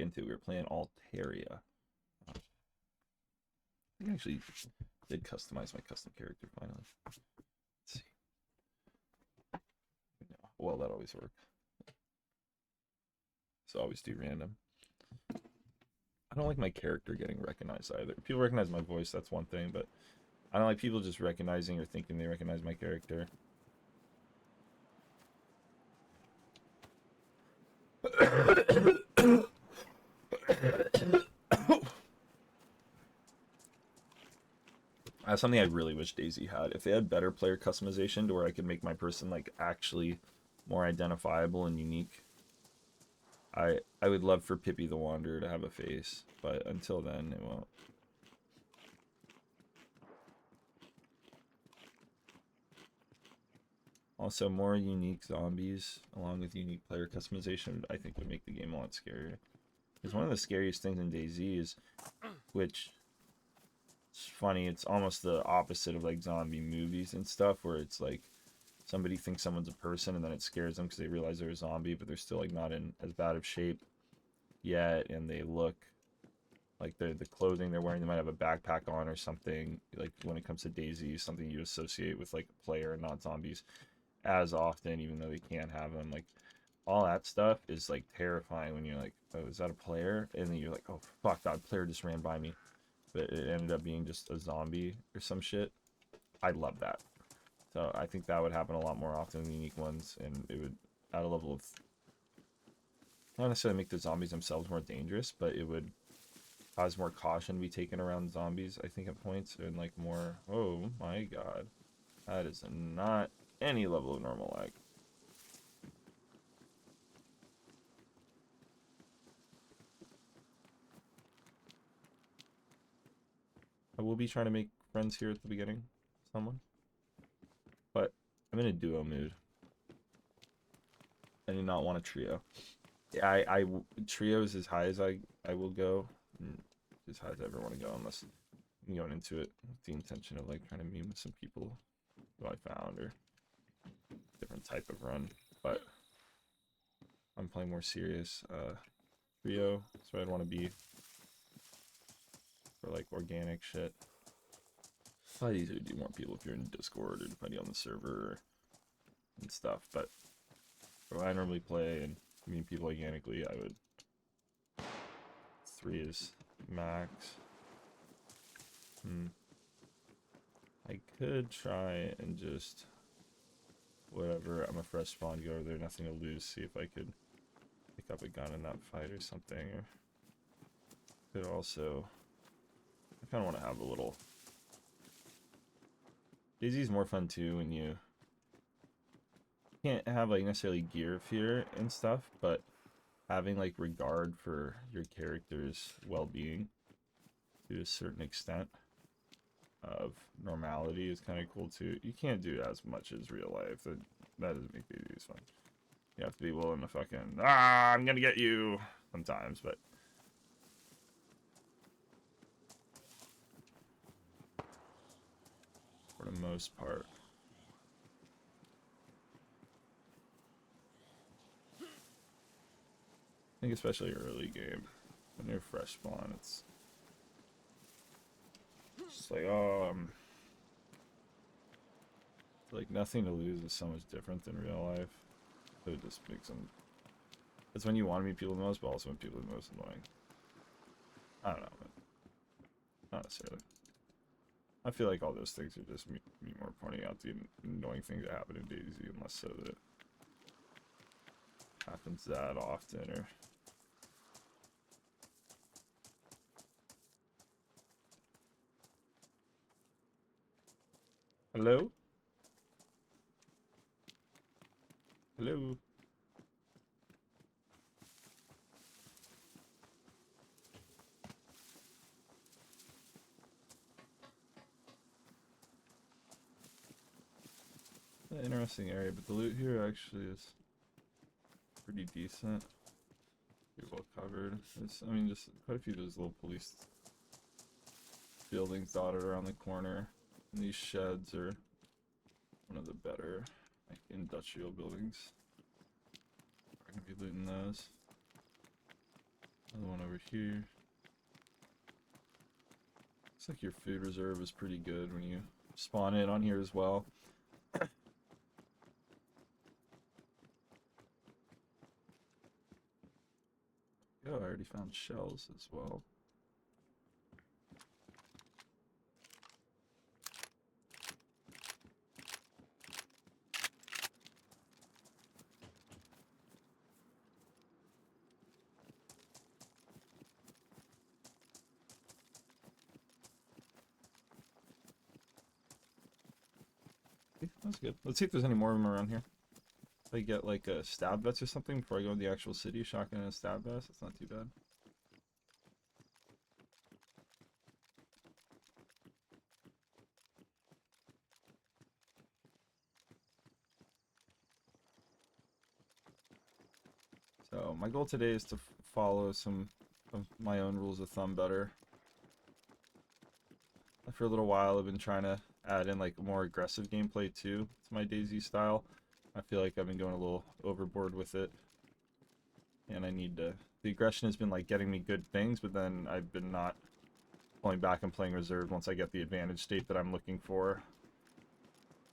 get into it. We were playing Altaria. I think I actually did customize my custom character finally. Let's see. No. Well, that always works. So always do random. I don't like my character getting recognized either. If people recognize my voice, that's one thing, but I don't like people just recognizing or thinking they recognize my character. That's something I really wish DayZ had. If they had better player customization to where I could make my person like actually more identifiable and unique, I would love for Pippi the Wanderer to have a face, but until then it won't. Also, more unique zombies along with unique player customization I think would make the game a lot scarier. Because one of the scariest things in DayZ is, which it's funny, it's almost the opposite of like zombie movies and stuff, where it's like somebody thinks someone's a person and then it scares them because they realize they're a zombie, but they're still like not in as bad of shape yet, and they look like the clothing they're wearing, they might have a backpack on or something. Like when it comes to DayZ, something you associate with like a player and not zombies as often, even though they can have them. Like all that stuff is like terrifying when you're like, oh, is that a player? And then you're like, oh fuck, that player just ran by me, but it ended up being just a zombie or some shit. I love that. So I think that would happen a lot more often than the unique ones, and it would add a level of, not necessarily make the zombies themselves more dangerous, but it would cause more caution to be taken around zombies, I think, at points, and like more, oh my god, that is not any level of normal lag. I will be trying to make friends here at the beginning, someone, but I'm in a duo mood. I do not want a trio. Yeah, trios as high as I will go, as high as I ever want to go, unless I'm going into it with the intention of like trying to meme with some people who I found or different type of run. But I'm playing more serious. Trio, that's where I'd want to be for like organic shit. Probably easier to do more people if you're in Discord or depending on the server and stuff. But when I normally play and meet people organically, I would 3 is max. I could try and just whatever. I'm a fresh spawn, go over there, nothing to lose. See if I could pick up a gun in that fight or something. Or could also, I kind of want to have a little. DayZ's more fun too when you can't have like necessarily gear fear and stuff, but having like regard for your character's well-being to a certain extent of normality is kind of cool too. You can't do as much as real life. That doesn't make DayZ fun. You have to be willing to fucking, I'm gonna get you sometimes, but for the most part. I think especially early game, when you're fresh spawn, it's just like, oh, like nothing to lose is so much different than real life. So it just makes them, it's when you want to meet people the most, but also when people are the most annoying. I don't know, but not necessarily. I feel like all those things are just me more pointing out the annoying things that happen in DayZ, unless so that it happens that often, or hello? Hello? An interesting area, but the loot here actually is pretty decent. Pretty well covered. I mean, just quite a few of those little police buildings dotted around the corner. And these sheds are one of the better like industrial buildings. We're gonna be looting those. Another one over here. Looks like your food reserve is pretty good when you spawn in on here as well. Oh, I already found shells as well. That's good. Let's see if there's any more of them around here. If I get like a stab vest or something before I go to the actual city, shotgun and a stab vest, that's not too bad. So my goal today is to follow some of my own rules of thumb better. For a little while I've been trying to add in like more aggressive gameplay too to my DayZ style. I feel like I've been going a little overboard with it. And I need to... The aggression has been like getting me good things, but then I've been not pulling back and playing reserved once I get the advantage state that I'm looking for.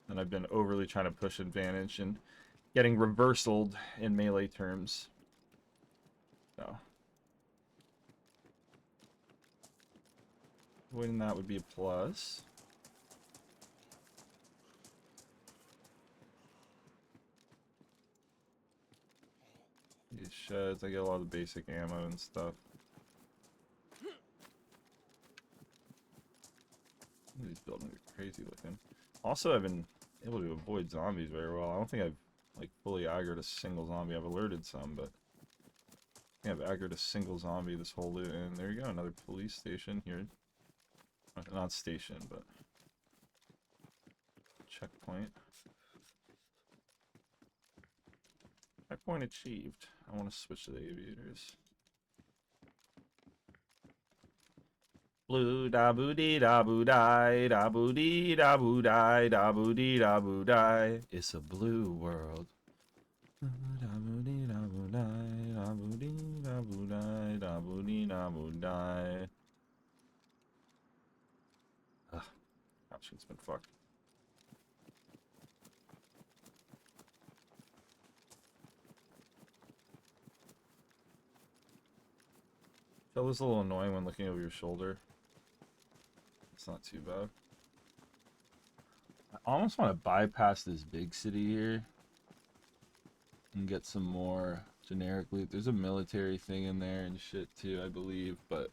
And I've been overly trying to push advantage and getting reversaled in melee terms. So avoiding that would be a plus. These sheds, I get a lot of the basic ammo and stuff. These buildings are crazy looking. Also, I've been able to avoid zombies very well. I don't think I've like fully aggroed a single zombie. I've alerted some, but I think I've aggroed a single zombie this whole loot. And there you go, another police station here. Not station, but checkpoint. Checkpoint achieved. I want to switch to the aviators. Blue da boo dee da boo die, da boo dee da boo die, da boo dee da boo die. It's a blue world. Da boo dee da boo die, da boo dee da boo die, da boo dee da boo die. Ugh, option's been fucked. That was a little annoying when looking over your shoulder. It's not too bad. I almost want to bypass this big city here and get some more generic loot. There's a military thing in there and shit too, I believe, but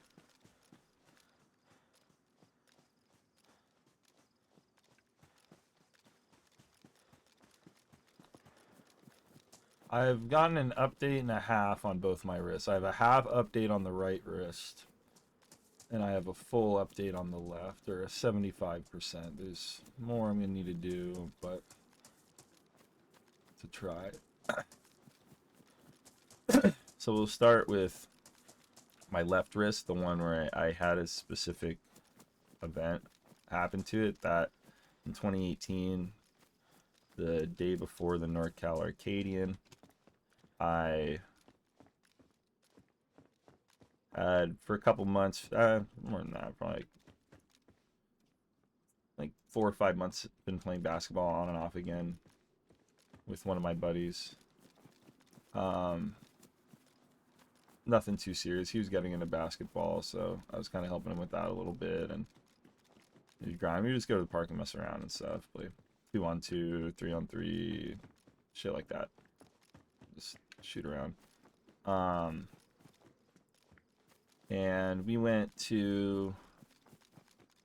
I've gotten an update and a half on both my wrists. I have a half update on the right wrist, and I have a full update on the left, or a 75%. There's more I'm going to need to do, but to try. So we'll start with my left wrist, the one where I had a specific event happen to it, that in 2018, the day before the NorCal Arcadian, I had for a couple months, more than that, probably like 4 or 5 months, been playing basketball on and off again with one of my buddies. Nothing too serious. He was getting into basketball, so I was kind of helping him with that a little bit. And you grind. We just go to the park and mess around and stuff. Play 2-on-2, 3-on-3, shit like that. Just shoot around. And we went to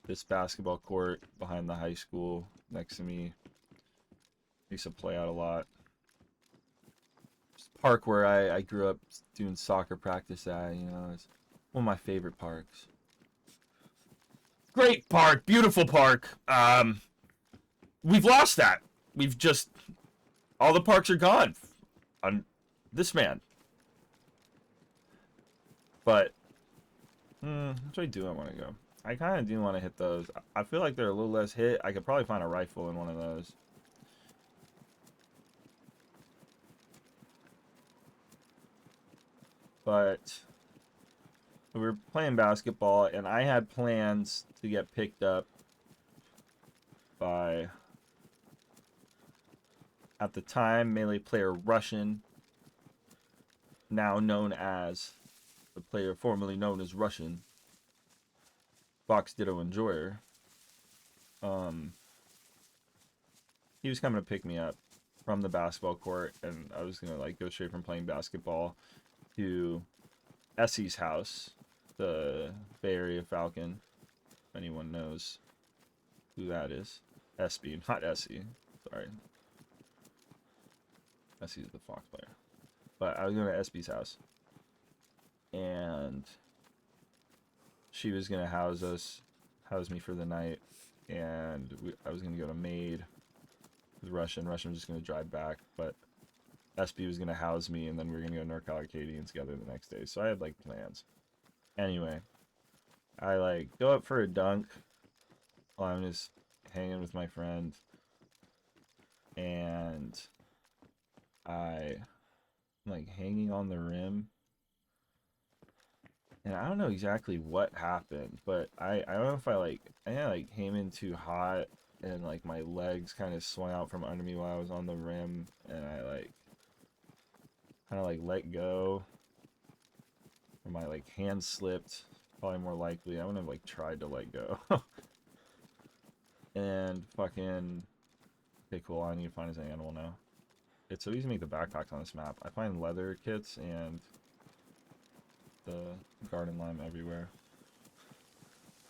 this basketball court behind the high school next to me. I used to play out a lot. Park where I grew up doing soccer practice at, you know, it's one of my favorite parks. Great park, beautiful park. We've lost that. We've just, all the parks are gone on this man. But which way do I want to go? I kind of do want to hit those. I feel like they're a little less hit. I could probably find a rifle in one of those. But we were playing basketball, and I had plans to get picked up by, at the time, melee player Russian, now known as the player formerly known as Russian, Fox Ditto Enjoyer. He was coming to pick me up from the basketball court, and I was gonna like go straight from playing basketball to Essie's house, the Bay Area Falcon. If anyone knows who that is. SB, not Essie. Sorry. Essie's the Fox player. But I was going to SB's house. And she was going to house me for the night. And I was going to go to Maid with Russian. Russian was just going to drive back. But SB was going to house me, and then we were going to go to Norcal Arcadian together the next day. So I had, like, plans. Anyway, I, like, go up for a dunk while I'm just hanging with my friend. And I'm, like, hanging on the rim. And I don't know exactly what happened, but I don't know if I came in too hot, and like my legs kind of swung out from under me while I was on the rim, and I like kind of like let go, or my like hand slipped. Probably more likely, I wouldn't have like tried to let go. And fucking, okay, cool. I need to find his animal now. It's so easy to make the backpacks on this map. I find leather kits and the garden lime everywhere.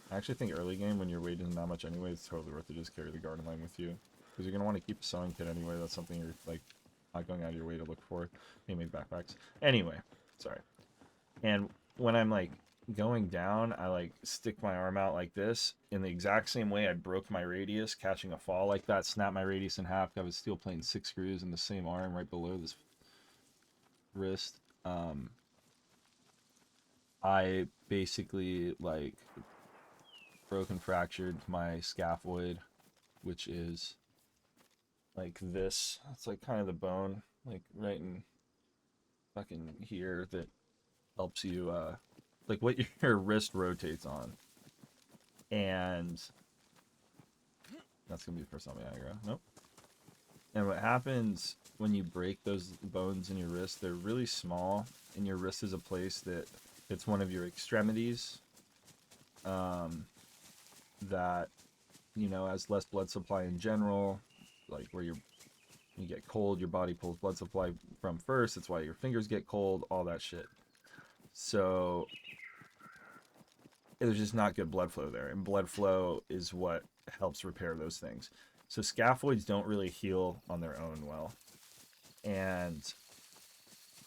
I actually think early game, when your weight isn't that much anyway, it's totally worth it to just carry the garden lime with you, because you're gonna want to keep a sewing kit anyway. That's something you're like not going out of your way to look for. You make backpacks anyway. Sorry. And when I'm like going down, I like stick my arm out like this in the exact same way I broke my radius catching a fall like that. Snap my radius in half. I was steel plating 6 screws in the same arm right below this wrist. I basically like broke and fractured my scaphoid, which is like this. It's like kind of the bone, like right in fucking here, that helps you like what your wrist rotates on. And that's gonna be the first time I aggro. Nope. And what happens when you break those bones in your wrist, they're really small, and your wrist is a place that it's one of your extremities that, you know, has less blood supply in general, like where you get cold, your body pulls blood supply from first. That's why your fingers get cold, all that shit. So there's just not good blood flow there, and blood flow is what helps repair those things. So scaphoids don't really heal on their own well, and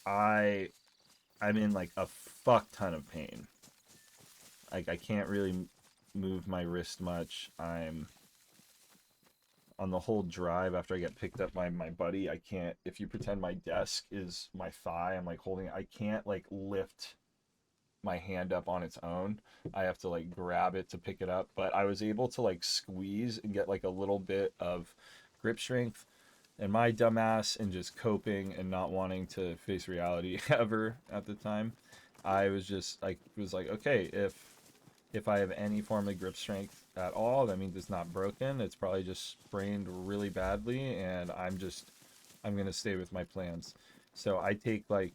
I'm in like a fuck ton of pain. Like I can't really move my wrist much. I'm on the whole drive after I get picked up by my buddy. I can't, if you pretend my desk is my thigh, I'm like holding it. I can't like lift my hand up on its own. I have to like grab it to pick it up. But I was able to like squeeze and get like a little bit of grip strength. And my dumbass, and just coping and not wanting to face reality ever at the time, I was just like, okay, if I have any form of grip strength at all, that means it's not broken. It's probably just sprained really badly, and I'm gonna stay with my plans. So I take like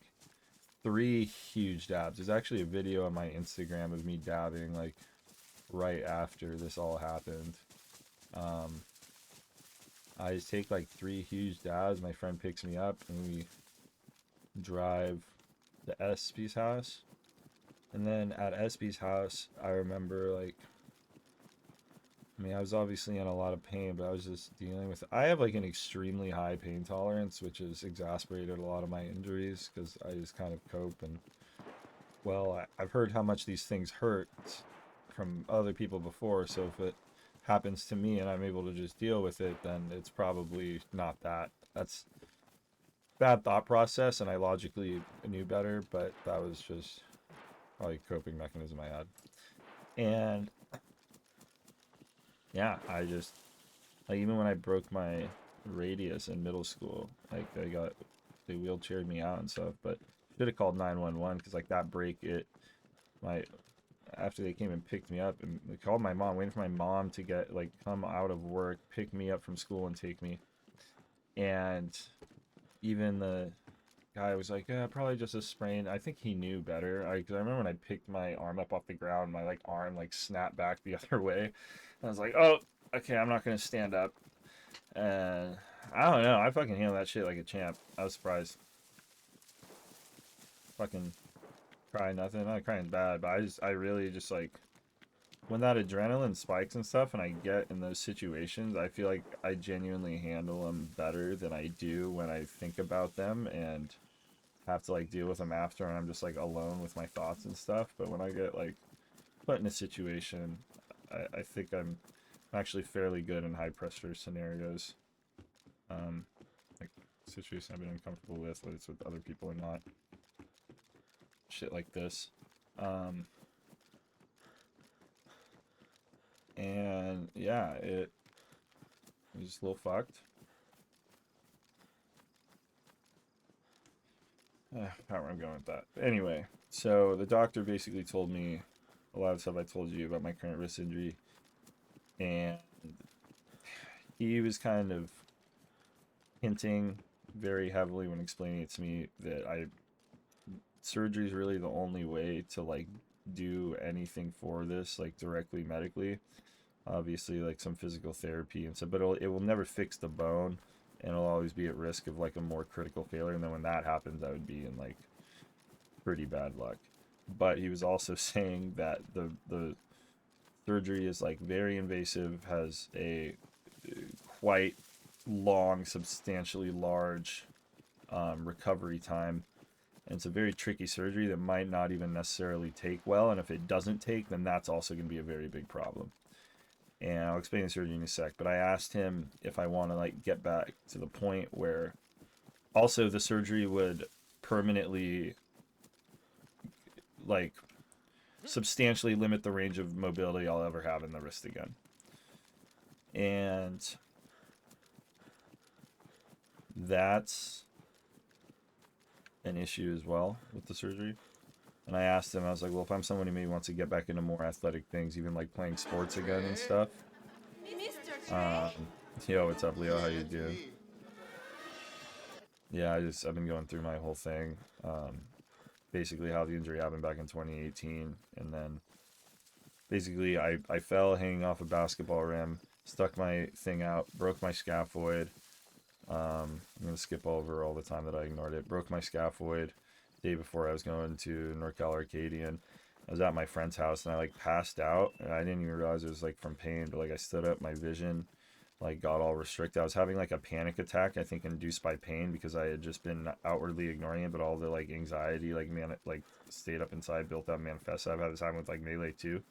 3 huge dabs. There's actually a video on my Instagram of me dabbing like right after this all happened. I just take like 3 huge dabs. My friend picks me up, and we drive to SB's house. And then at SB's house, I remember like, I mean, I was obviously in a lot of pain, but I was just dealing with, I have like an extremely high pain tolerance, which has exasperated a lot of my injuries, because I just kind of cope. And well, I've heard how much these things hurt from other people before, so if it happens to me and I'm able to just deal with it, then it's probably not that. That's bad thought process, and I logically knew better, but that was just probably a coping mechanism I had. And yeah, I just, like, even when I broke my radius in middle school, like they wheelchaired me out and stuff, but should have called 911, because like that break, my after they came and picked me up, and they called my mom, waiting for my mom to get like come out of work, pick me up from school, and take me. And even the guy was like, "Yeah, probably just a sprain." I think he knew better. Cause I remember when I picked my arm up off the ground, my like arm like snapped back the other way. And I was like, "Oh, okay, I'm not gonna stand up." And I don't know. I fucking handled that shit like a champ. I was surprised. Fucking cry nothing. Not crying bad, but I really just like when that adrenaline spikes and stuff, and I get in those situations, I feel like I genuinely handle them better than I do when I think about them and have to like deal with them after, and I'm just like alone with my thoughts and stuff. But when I get like put in a situation, I think I'm actually fairly good in high pressure scenarios. Like situation I've been uncomfortable with, whether it's with other people or not. Shit like this. And yeah, it was a little fucked. I don't know where I'm going with that. But anyway, so the doctor basically told me a lot of stuff I told you about my current wrist injury, and he was kind of hinting very heavily when explaining it to me that surgery is really the only way to like do anything for this like directly medically. Obviously, like some physical therapy and stuff, but it will never fix the bone, and it'll always be at risk of like a more critical failure. And then when that happens, I would be in like pretty bad luck. But he was also saying that the surgery is like very invasive, has a quite long, substantially large recovery time. And it's a very tricky surgery that might not even necessarily take well. And if it doesn't take, then that's also going to be a very big problem. And I'll explain the surgery in a sec. But I asked him if I want to like get back to the point where also the surgery would permanently like substantially limit the range of mobility I'll ever have in the wrist again. And that's an issue as well with the surgery. And I asked him, I was like, well, if I'm someone who maybe wants to get back into more athletic things, even like playing sports again and stuff. Um, Yo, what's up, Leo? How you doing? Yeah, I've been going through my whole thing. Basically how the injury happened back in 2018, and then basically I fell hanging off a basketball rim, stuck my thing out, broke my scaphoid. I'm gonna skip over all the time that I ignored it. Broke my scaphoid day before I was going to NorCal Arcadian. I was at my friend's house and I like passed out, and I didn't even realize it was like from pain, but like I stood up, my vision like got all restricted. I was having like a panic attack, I think induced by pain because I had just been outwardly ignoring it, but all the like anxiety like stayed up inside, built up, manifested. I've had this happen with like Melee too,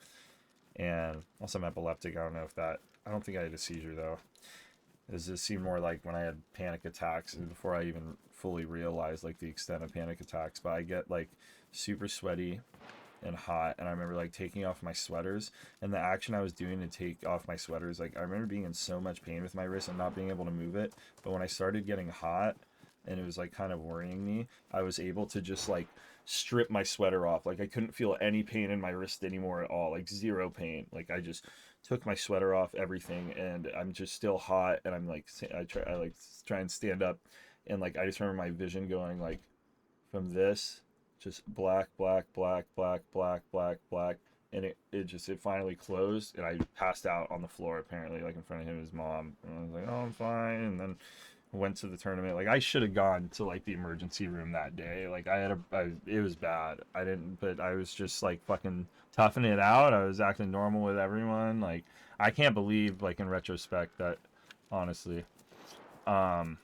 and also I'm epileptic. I don't know if that. I don't think I had a seizure though. It just seemed more like when I had panic attacks before I even fully realized like the extent of panic attacks. But I get like super sweaty and hot, and I remember like taking off my sweaters, and the action I was doing to take off my sweaters, like I remember being in so much pain with my wrist and not being able to move it. But when I started getting hot and it was like kind of worrying me, I was able to just like strip my sweater off. Like I couldn't feel any pain in my wrist anymore at all, like zero pain. Like I just took my sweater off, everything, and I'm just still hot, and I'm like I like try and stand up, and like I just remember my vision going like from this just black, black, black, black, black, black, black, and it finally closed, and I passed out on the floor apparently, like in front of him and his mom, and I was like, oh, I'm fine, and then went to the tournament. Like I should have gone to like the emergency room that day. Like it was bad. I didn't, but I was just like fucking toughing it out. I was acting normal with everyone. Like I can't believe like in retrospect that honestly. Um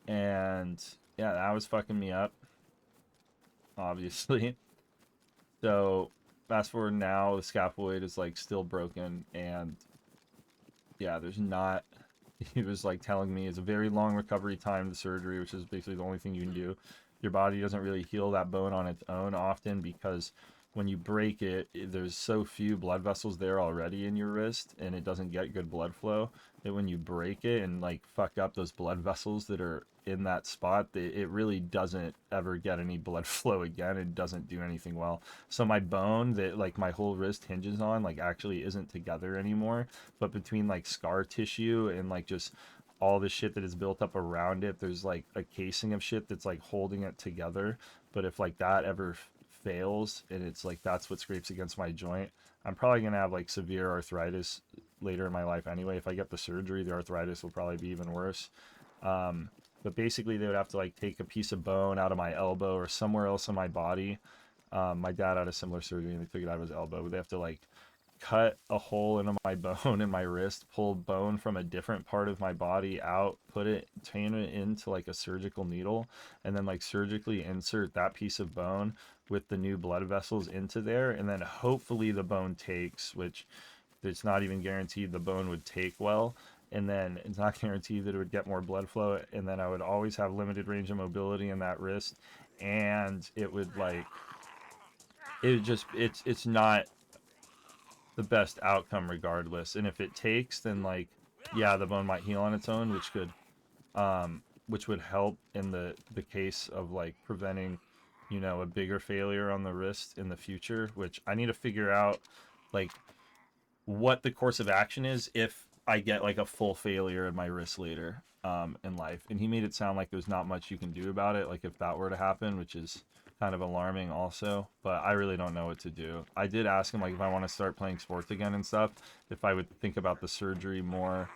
and yeah, that was fucking me up, obviously. So fast forward now, the scaphoid is like still broken, and yeah, there's not. He was like telling me it's a very long recovery time to surgery, which is basically the only thing you can do. Your body doesn't really heal that bone on its own often because when you break it, there's so few blood vessels there already in your wrist, and it doesn't get good blood flow, that when you break it and like fuck up those blood vessels that are in that spot, it really doesn't ever get any blood flow again. It doesn't do anything well. So my bone that like my whole wrist hinges on like actually isn't together anymore, but between like scar tissue and like just all the shit that is built up around it, there's like a casing of shit that's like holding it together. But if like that ever fails and it's like that's what scrapes against my joint, I'm probably gonna have like severe arthritis later in my life anyway. If I get the surgery, the arthritis will probably be even worse. But basically they would have to like take a piece of bone out of my elbow or somewhere else in my body. My dad had a similar surgery and they took it out of his elbow. They have to like cut a hole into my bone in my wrist, pull bone from a different part of my body out, put it, turn it into like a surgical needle, and then like surgically insert that piece of bone with the new blood vessels into there, and then hopefully the bone takes, which it's not even guaranteed the bone would take well, and then it's not guaranteed that it would get more blood flow, and then I would always have limited range of mobility in that wrist, and it would like it would just it's not the best outcome regardless. And if it takes, then like yeah, the bone might heal on its own, which would help in the case of like preventing, you know, a bigger failure on the wrist in the future, which I need to figure out like what the course of action is if I get like a full failure in my wrist later in life. And he made it sound like there's not much you can do about it, like if that were to happen, which is kind of alarming also, but I really don't know what to do. I did ask him like if I want to start playing sports again and stuff, if I would think about the surgery more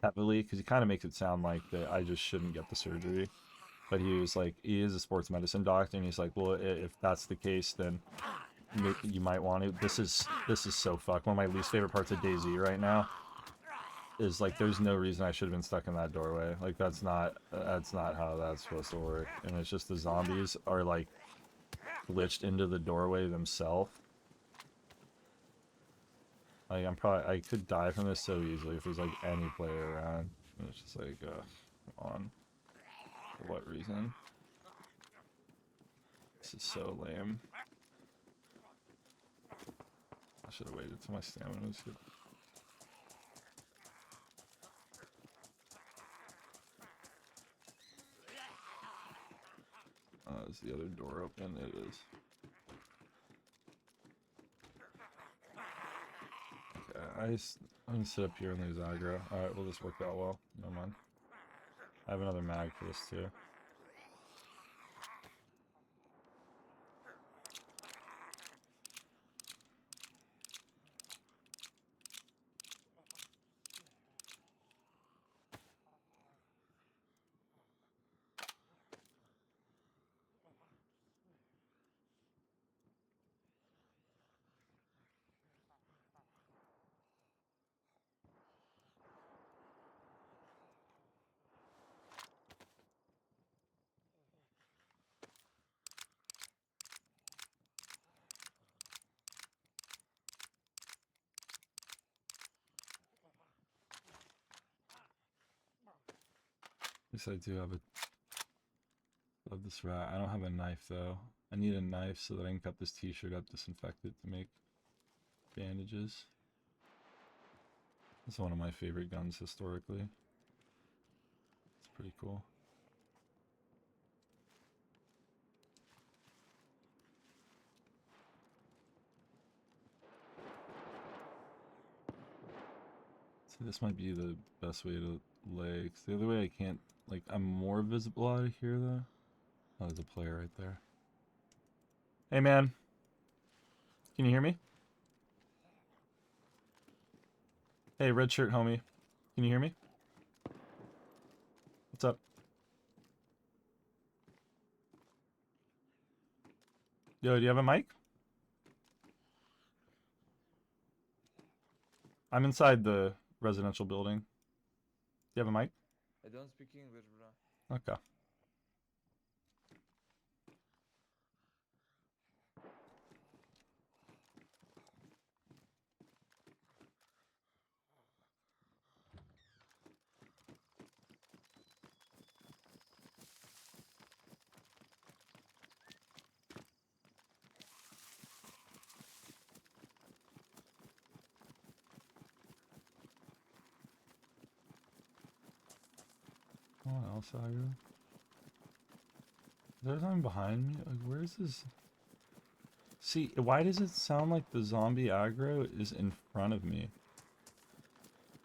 heavily, because he kind of makes it sound like that I just shouldn't get the surgery. But he was like, he is a sports medicine doctor, and he's like, well, if that's the case, then you might want to. This is so fucked. One of my least favorite parts of DayZ right now is like there's no reason I should have been stuck in that doorway. Like that's not how that's supposed to work. And it's just the zombies are like glitched into the doorway themselves. Like I could die from this so easily if there's like any player around. And it's just like, come on. For what reason? This is so lame. I should have waited till my stamina was good. Is the other door open? It is. Okay, I'm gonna sit up here and lose aggro. Alright, well, this worked out well. Never mind. I have another mag for this too. At least I do have a... Love this rat. I don't have a knife though. I need a knife so that I can cut this t-shirt up, disinfect it to make bandages. It's one of my favorite guns historically. It's pretty cool. See, this might be the best way to lay, 'cause the other way I can't, like, I'm more visible out of here though. Oh, there's a player right there. Hey man, can you hear me? Hey, red shirt homie, can you hear me? What's up? Yo, do you have a mic? I'm inside the residential building. Do you have a mic? I don't speak English, bro. Okay. someone else aggro? Is there something behind me? Like, where is this? See, why does it sound like the zombie aggro is in front of me?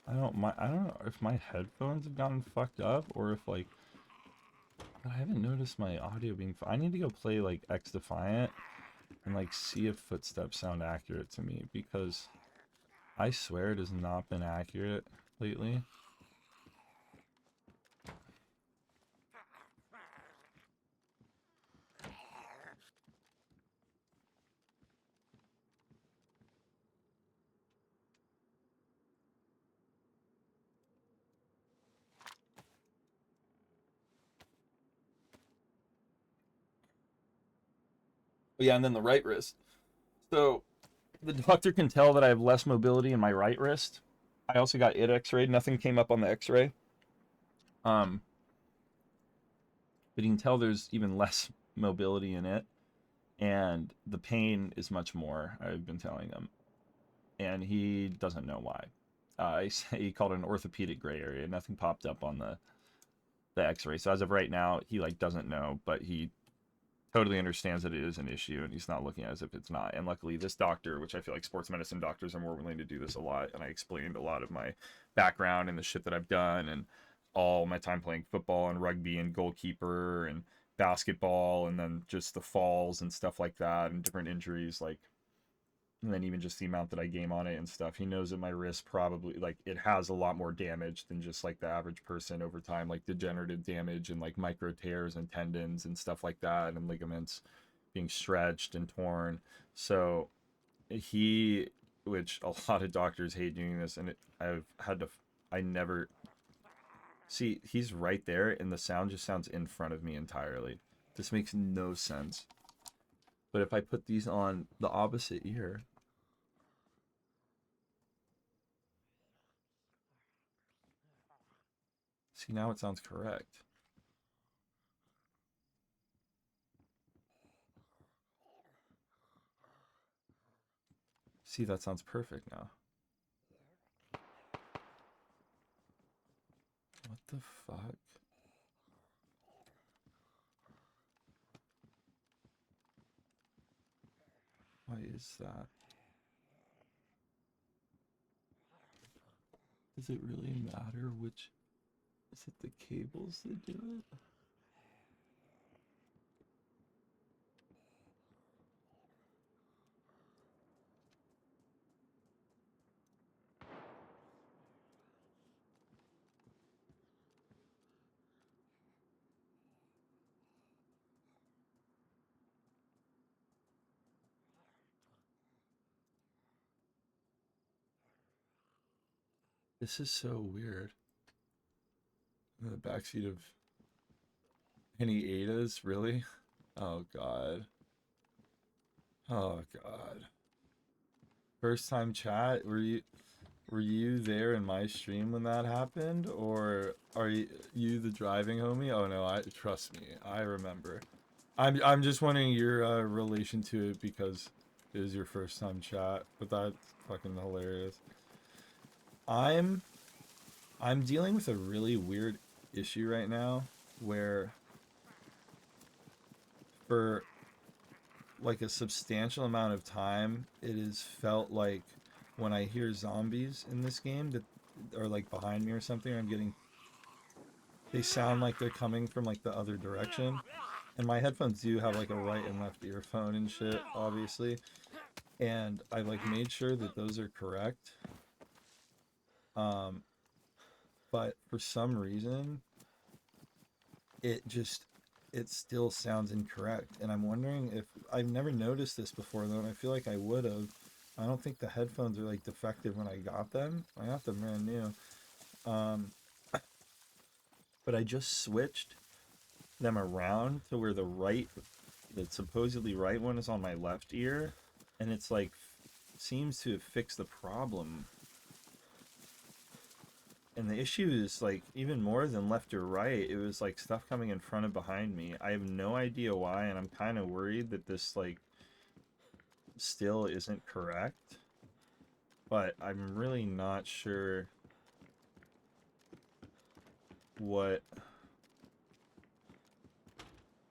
I don't know if my headphones have gotten fucked up or if like I haven't noticed my audio being. I need to go play like X Defiant and like see if footsteps sound accurate to me because I swear it has not been accurate lately. But yeah, and then the right wrist. So the doctor can tell that I have less mobility in my right wrist. I also got it x-rayed. Nothing came up on the x-ray. But you can tell there's even less mobility in it. And the pain is much more, I've been telling him. And he doesn't know why. He called it an orthopedic gray area. Nothing popped up on the x-ray. So as of right now, he like doesn't know, but he totally understands that it is an issue and he's not looking at it as if it's not. And luckily this doctor, which I feel like sports medicine doctors are more willing to do this a lot, and I explained a lot of my background and the shit that I've done and all my time playing football and rugby and goalkeeper and basketball and then just the falls and stuff like that and different injuries, like, and then even just the amount that I game on it and stuff. He knows that my wrist probably, like, it has a lot more damage than just like the average person over time, like degenerative damage and like micro tears and tendons and stuff like that and ligaments being stretched and torn. So he, which a lot of doctors hate doing this, and I've had to, I never see, he's right there and the sound just sounds in front of me entirely. This makes no sense. But if I put these on the opposite ear, see, now it sounds correct. See, that sounds perfect now. What the fuck? Why is that? Does it really matter which? Is it the cables that do it? This is so weird. In the backseat of any Adas, really? Oh god. Oh god. First time chat, were you there in my stream when that happened, or are you the driving homie? Oh no, I trust me, I remember. I'm just wondering your relation to it because it is your first time chat, but that's fucking hilarious. I'm dealing with a really weird issue right now where for like a substantial amount of time it has felt like when I hear zombies in this game that are like behind me or something, they sound like they're coming from like the other direction. And my headphones do have like a right and left earphone and shit, obviously. And I like made sure that those are correct. But for some reason, it still sounds incorrect. And I'm wondering if I've never noticed this before though, and I feel like I would have. I don't think the headphones are like defective when I got them. I got them brand new. But I just switched them around to where the supposedly right one is on my left ear, and it's like seems to have fixed the problem. And the issue is like even more than left or right, it was like stuff coming in front and behind me. I have no idea why, and I'm kind of worried that this like still isn't correct, but I'm really not sure what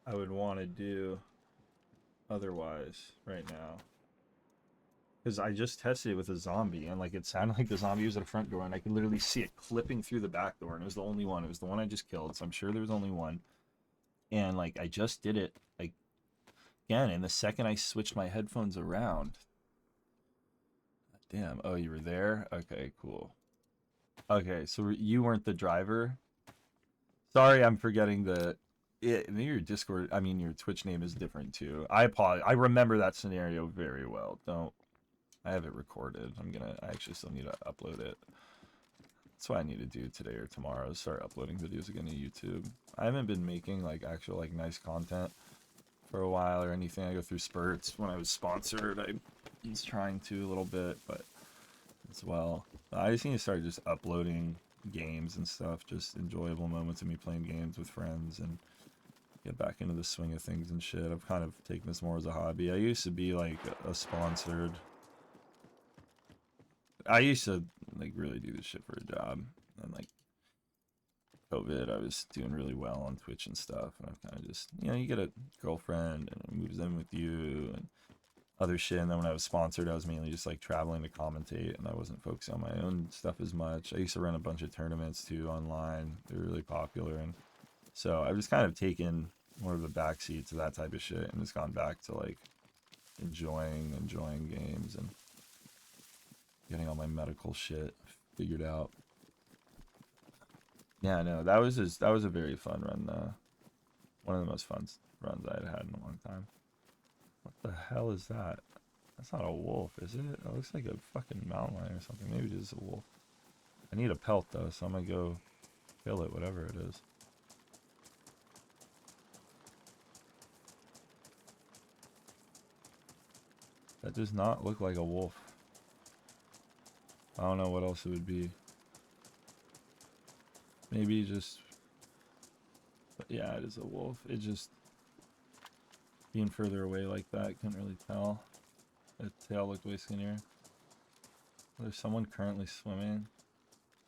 I would want to do otherwise right now. Because I just tested it with a zombie, and like it sounded like the zombie was at a front door, and I could literally see it clipping through the back door, and it was the only one. It was the one I just killed, so I'm sure there was only one. And like I just did it like again, and the second I switched my headphones around, damn. Oh, you were there? Okay, cool. Okay, so you weren't the driver. Sorry, I'm forgetting the. Maybe your Discord, I mean your Twitch name is different too. I apologize. I remember that scenario very well. Don't. I have it recorded. I actually still need to upload it. That's what I need to do today or tomorrow, is start uploading videos again to YouTube. I haven't been making like actual like nice content for a while or anything. I go through spurts. When I was sponsored, I was trying to a little bit, but as well. I just need to start just uploading games and stuff, just enjoyable moments of me playing games with friends and get back into the swing of things and shit. I've kind of taken this more as a hobby. I used to be like a sponsored. I used to like really do this shit for a job, and like COVID, I was doing really well on Twitch and stuff, and I've kind of just, you know, you get a girlfriend and it moves in with you and other shit. And then when I was sponsored, I was mainly just like traveling to commentate, and I wasn't focusing on my own stuff as much. I used to run a bunch of tournaments too online. They were really popular, and so I've just kind of taken more of a backseat to that type of shit and just gone back to like enjoying games and getting all my medical shit figured out. Yeah, no, that was a very fun run. One of the most fun runs I had in a long time. What the hell is that? That's not a wolf, is it? It looks like a fucking mountain lion or something. Maybe it is a wolf. I need a pelt though, so I'm gonna go kill it, whatever it is. That does not look like a wolf. I don't know what else it would be. Maybe just... But yeah, it is a wolf. It just... Being further away like that, couldn't really tell. The tail looked way skinnier. There's someone currently swimming.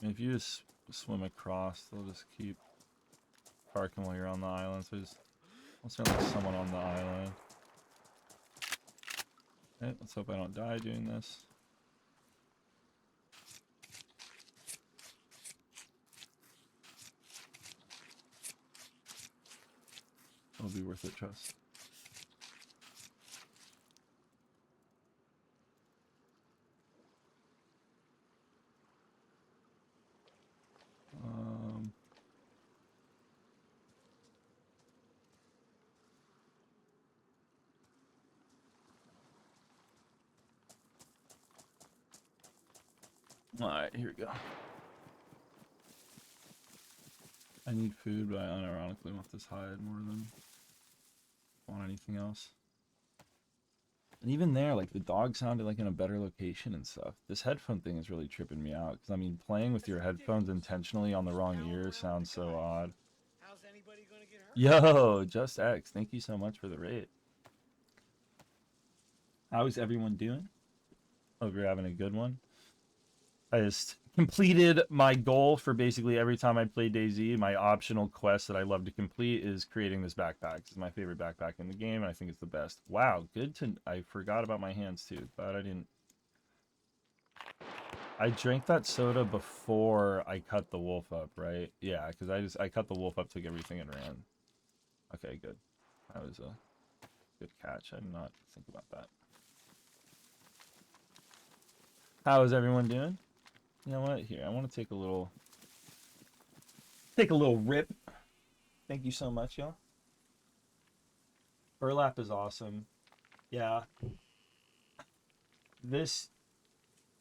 I mean, if you just swim across, they'll just keep parking while you're on the island. So there's certainly someone on the island. Okay, let's hope I don't die doing this. It'll be worth it, trust. Alright, here we go. I need food, but I unironically want this hide more than want anything else. And even there, like, the dog sounded like in a better location and stuff. This headphone thing is really tripping me out. Because, I mean, playing with your headphones intentionally on the wrong ear sounds so odd. How's anybody gonna get hurt? Yo, Just X, thank you so much for the raid. How's everyone doing? Hope you're having a good one. I just completed my goal for basically every time I play DayZ. My optional quest that I love to complete is creating this backpack. It's my favorite backpack in the game, and I think it's the best. Wow, good to... I forgot about my hands, too. But I didn't... I drank that soda before I cut the wolf up, right? Yeah, because I cut the wolf up, took everything, and ran. Okay, good. That was a good catch. I did not think about that. How is everyone doing? You know what? Here, I want to take a little rip. Thank you so much, y'all. Burlap is awesome. Yeah.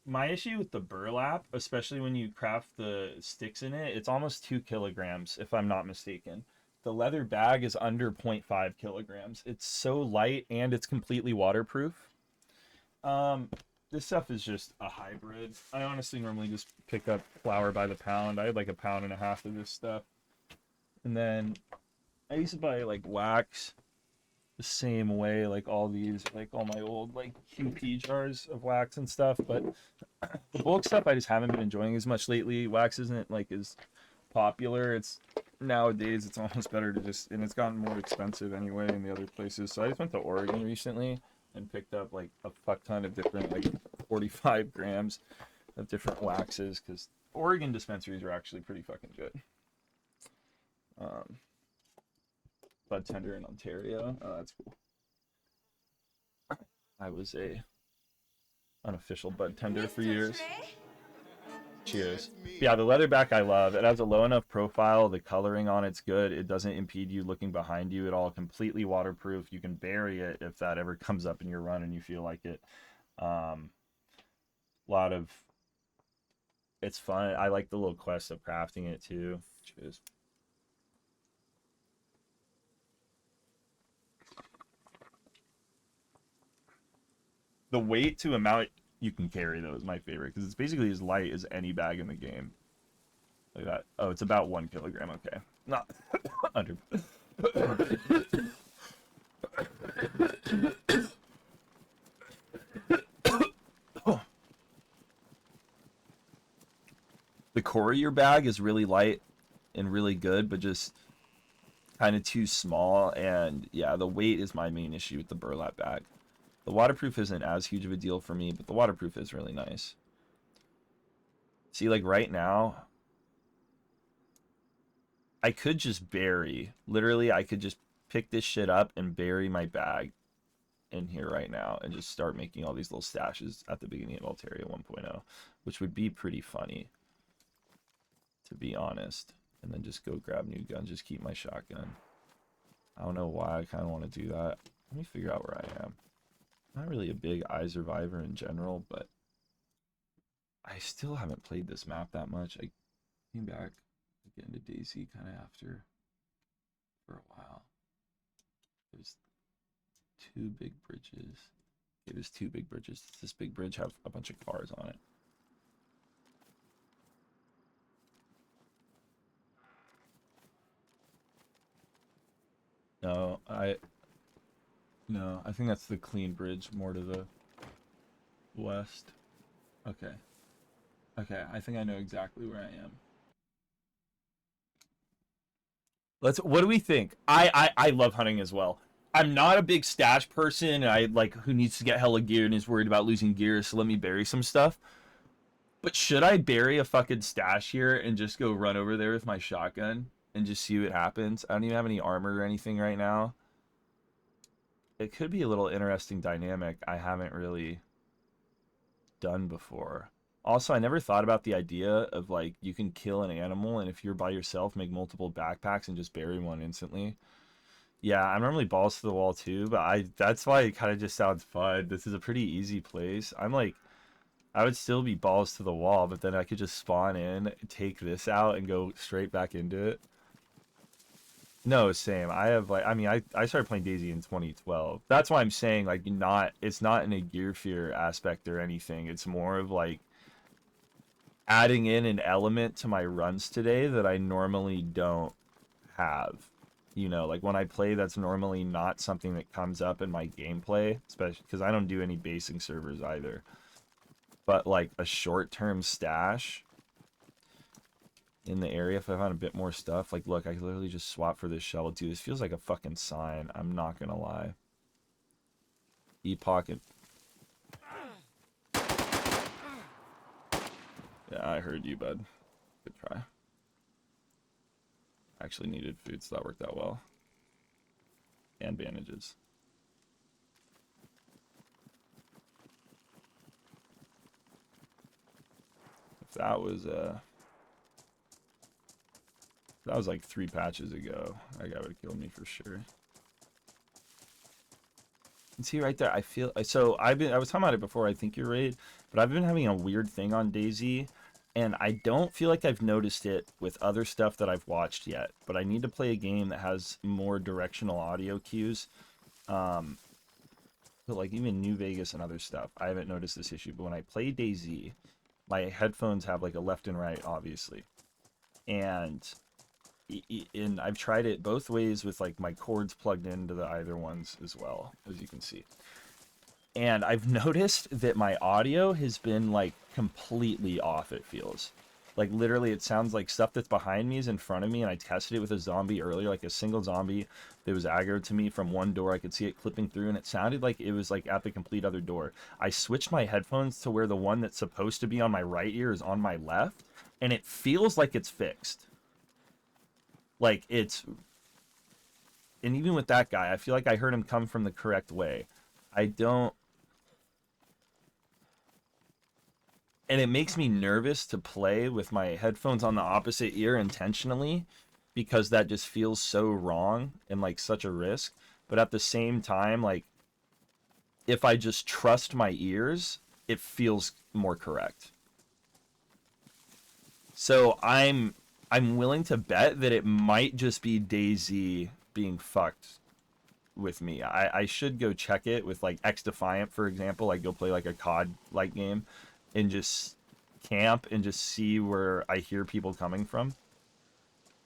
My issue with the burlap, especially when you craft the sticks in it, it's almost 2 kilograms, if I'm not mistaken. The leather bag is under 0.5 kilograms. It's so light, and it's completely waterproof. This stuff is just a hybrid. I honestly normally just pick up flour by the pound. I had like 1.5 pounds of this stuff. And then I used to buy like wax the same way, like all these, like all my old like QP jars of wax and stuff. But the bulk stuff I just haven't been enjoying as much lately. Wax isn't like as popular, it's nowadays it's almost better to just, and it's gotten more expensive anyway in the other places. So I just went to Oregon recently and picked up like a fuck ton of different, like 45 grams of different waxes, because Oregon dispensaries are actually pretty fucking good. Bud tender in Ontario. Oh, that's cool. I was a unofficial bud tender for years. Cheers. Yeah, the leatherback I love. It has a low enough profile. The coloring on it's good. It doesn't impede you looking behind you at all. Completely waterproof. You can bury it if that ever comes up in your run and you feel like it. Lot of... It's fun. I like the little quest of crafting it too. Cheers. The weight to amount you can carry, though, is my favorite, because it's basically as light as any bag in the game. Like that. Oh, it's about 1 kilogram. Okay. Not under. The core of your bag is really light and really good, but just kind of too small. And yeah, the weight is my main issue with the burlap bag. The waterproof isn't as huge of a deal for me, but the waterproof is really nice. See, like right now, I could just bury. Literally, I could just pick this shit up and bury my bag in here right now and just start making all these little stashes at the beginning of Astaria 1.0, which would be pretty funny, to be honest. And then just go grab new guns, just keep my shotgun. I don't know why I kind of want to do that. Let me figure out where I am. Not really a big iSurvivor in general, but I still haven't played this map that much. I came back again to DayZ kind of after for a while. There's 2 big bridges. Okay, there's 2 big bridges. Does this big bridge have a bunch of cars on it? No, I think that's the clean bridge more to the west. Okay. Okay, I think I know exactly where I am. What do we think? I love hunting as well. I'm not a big stash person, and I like who needs to get hella gear and is worried about losing gear, so let me bury some stuff. But should I bury a fucking stash here and just go run over there with my shotgun and just see what happens? I don't even have any armor or anything right now. It could be a little interesting dynamic I haven't really done before. Also, I never thought about the idea of like you can kill an animal and if you're by yourself make multiple backpacks and just bury one instantly. Yeah, I'm normally balls to the wall too, but that's why it kind of just sounds fun. This is a pretty easy place. I'm like, I would still be balls to the wall, but then I could just spawn in, take this out, and go straight back into it. No, same. I have like, I mean, I started playing DayZ in 2012. That's why I'm saying like it's not in a gear fear aspect or anything. It's more of like adding in an element to my runs today that I normally don't have. You know, like when I play, that's normally not something that comes up in my gameplay, especially because I don't do any basing servers either. But like a short-term stash in the area, if I found a bit more stuff, like look, I could literally just swap for this shovel too. This feels like a fucking sign, I'm not gonna lie. E-pocket. Yeah, I heard you, bud. Good try. Actually needed food, so that worked out well. And bandages. If that was like 3 patches ago, that guy would have killed me for sure. And see right there, I feel so I was talking about it before, I think you're right, but I've been having a weird thing on DayZ, and I don't feel like I've noticed it with other stuff that I've watched yet, but I need to play a game that has more directional audio cues. But like even New Vegas and other stuff, I haven't noticed this issue, but when I play DayZ, my headphones have like a left and right, obviously, and I've tried it both ways with like my cords plugged into the either ones as well, as you can see. And I've noticed that my audio has been like completely off, it feels. Like literally it sounds like stuff that's behind me is in front of me, and I tested it with a zombie earlier, like a single zombie that was aggroed to me from one door. I could see it clipping through, and it sounded like it was like at the complete other door. I switched my headphones to where the one that's supposed to be on my right ear is on my left, and it feels like it's fixed. Like it's, and even with that guy, I feel like I heard him come from the correct way. I don't, and it makes me nervous to play with my headphones on the opposite ear intentionally, because that just feels so wrong and like such a risk. But at the same time, like if I just trust my ears, it feels more correct. So I'm willing to bet that it might just be DayZ being fucked with me. I should go check it with like X Defiant, for example, like go play like a COD like game and just camp and just see where I hear people coming from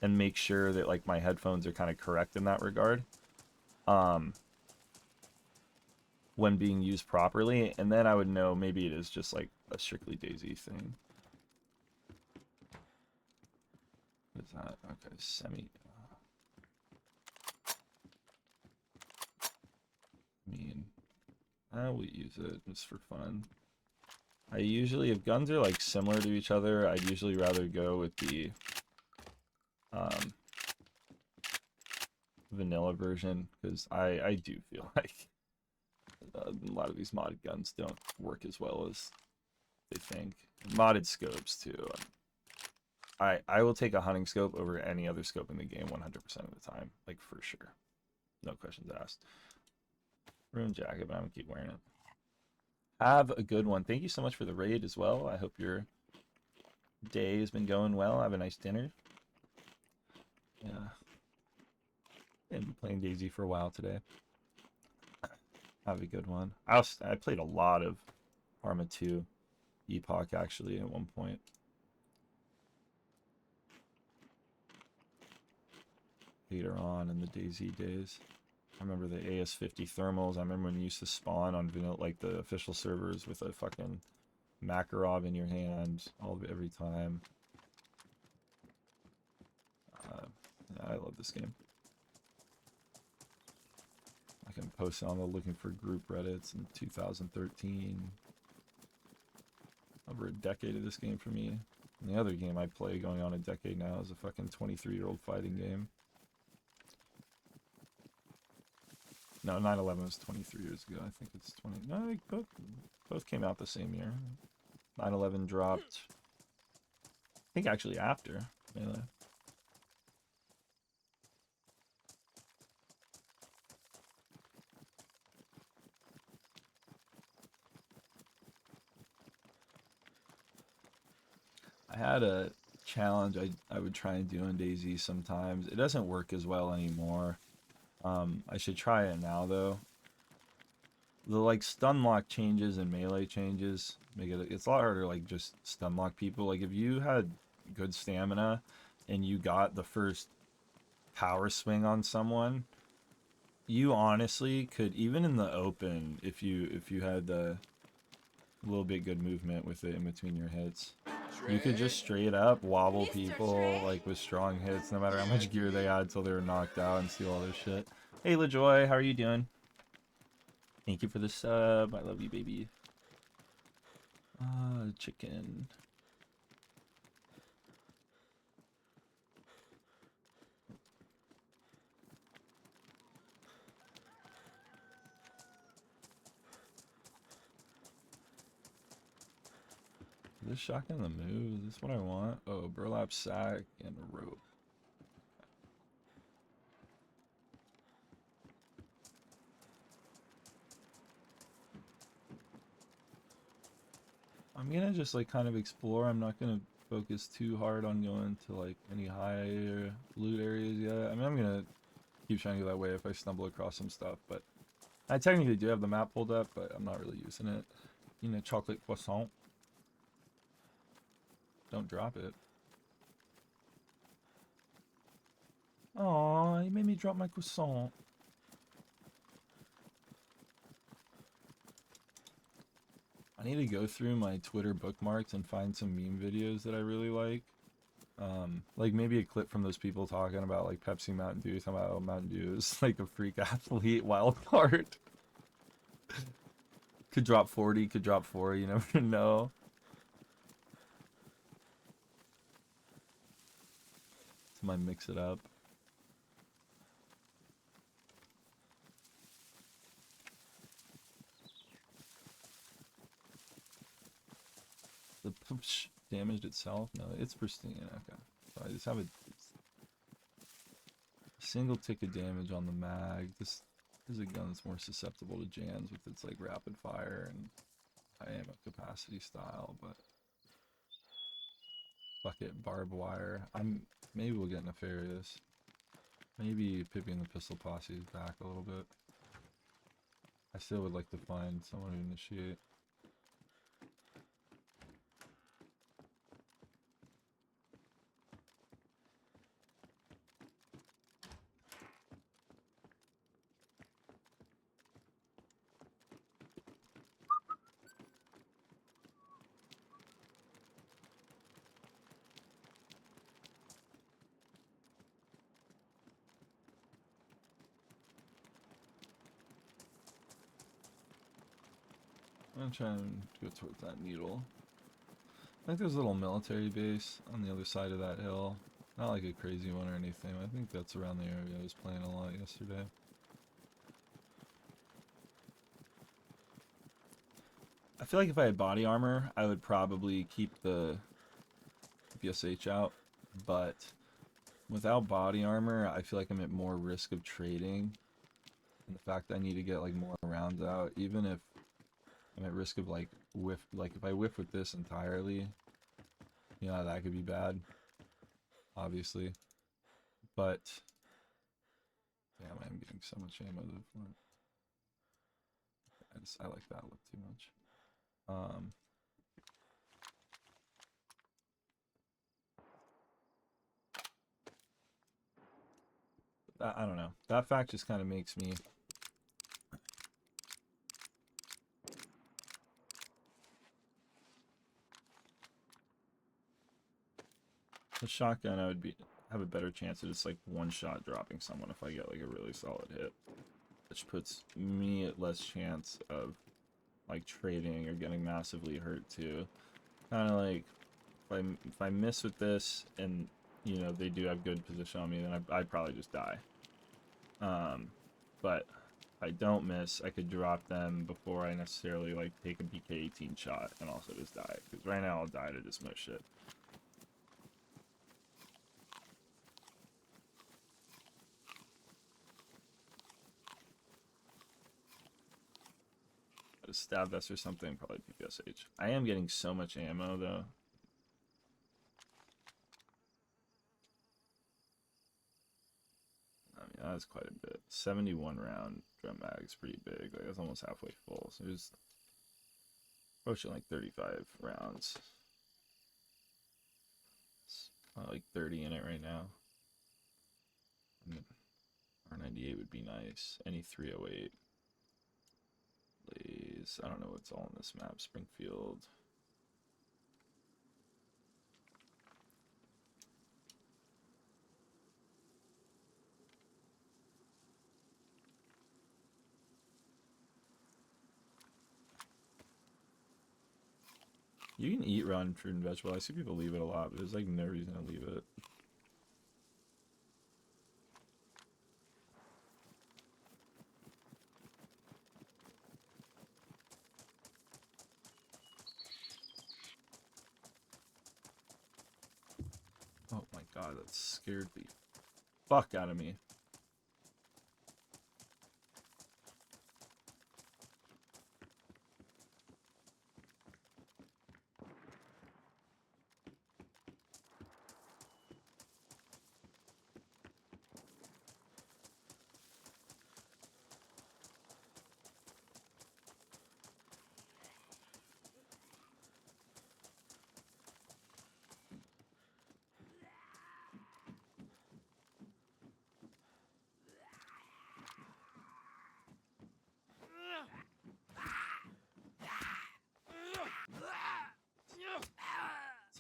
and make sure that like my headphones are kind of correct in that regard when being used properly, and then I would know maybe it is just like a strictly DayZ thing. What is that? Okay, semi. I mean, I will use it just for fun. I usually, if guns are like similar to each other, I'd usually rather go with the vanilla version, because I do feel like a lot of these modded guns don't work as well as they think. Modded scopes too. I will take a hunting scope over any other scope in the game 100% of the time, like for sure. No questions asked. Ruined jacket, but I'm gonna keep wearing it. Have a good one. Thank you so much for the raid as well. I hope your day has been going well. Have a nice dinner. Yeah. I've been playing DayZ for a while today. Have a good one. I played a lot of Arma 2 Epoch actually at one point. Later on in the DayZ days. I remember the AS50 thermals. I remember when you used to spawn on vanilla, like the official servers with a fucking Makarov in your hand every time. Yeah, I love this game. I can post on the looking for group Reddits in 2013. Over a decade of this game for me. And the other game I play going on a decade now is a fucking 23-year-old fighting game. No, 9/11 was 23 years ago. I think it's 20. No, both came out the same year. 9/11 dropped, I think actually after Melee. I had a challenge I would try and do in DayZ sometimes. It doesn't work as well anymore. I should try it now though. The like stun lock changes and melee changes make it's a lot harder to like just stun lock people. Like if you had good stamina and you got the first power swing on someone, you honestly could, even in the open, if you had a little bit good movement with it in between your hits, you could just straight up wobble people like with strong hits no matter how much gear they had until they were knocked out and steal all their shit. Hey LaJoy, how are you doing? Thank you for the sub. I love you, baby. Chicken. Is this shotgun the move? Is this what I want? Oh, burlap sack and a rope. I'm gonna just like kind of explore. I'm not gonna focus too hard on going to like any higher loot areas yet. I mean, I'm gonna keep trying to go that way if I stumble across some stuff, but I technically do have the map pulled up, but I'm not really using it. You know, chocolate croissant. Don't drop it. Aw, you made me drop my croissant. I need to go through my Twitter bookmarks and find some meme videos that I really like maybe a clip from those people talking about like Pepsi, Mountain Dew, talking about, oh, Mountain Dew is like a freak athlete wild card. Could drop 40, could drop 4, you never know. So might mix it up. The push damaged itself? No, it's pristine. Okay. So I just have a single tick of damage on the mag. This is a gun that's more susceptible to jams with its like rapid fire and high ammo capacity style, but fuck it, barbed wire. Maybe we'll get nefarious. Maybe Pippi and the Pistol Posse is back a little bit. I still would like to find someone to initiate. I'm gonna try and go towards that needle. I think there's a little military base on the other side of that hill. Not like a crazy one or anything. I think that's around the area I was playing a lot yesterday. I feel like if I had body armor, I would probably keep the PSH out, but without body armor, I feel like I'm at more risk of trading. And the fact that I need to get like more rounds out, even if I'm at risk of like if I whiff with this entirely, you know, that could be bad, obviously. But damn, I'm getting so much ammo to the front. I like that look too much. I don't know. That fact just kind of makes me. The shotgun, I would have a better chance of just like one shot dropping someone if I get like a really solid hit, which puts me at less chance of like trading or getting massively hurt too. Kind of like if I miss with this and you know they do have good position on me, then I'd probably just die. But if I don't miss, I could drop them before I necessarily like take a BK-18 shot and also just die. Because right now I'll die to just most shit. A stab vest or something, probably PPSH. I am getting so much ammo though. I mean, that's quite a bit. 71 round drum mag's pretty big. Like, that's almost halfway full. So there's approaching like 35 rounds. It's like 30 in it right now. I mean, R98 would be nice. Any 308. Blaze. I don't know what's all on this map. Springfield. You can eat raw fruit and vegetable. I see people leave it a lot, but there's like no reason to leave it. Oh my god, that scared the fuck out of me.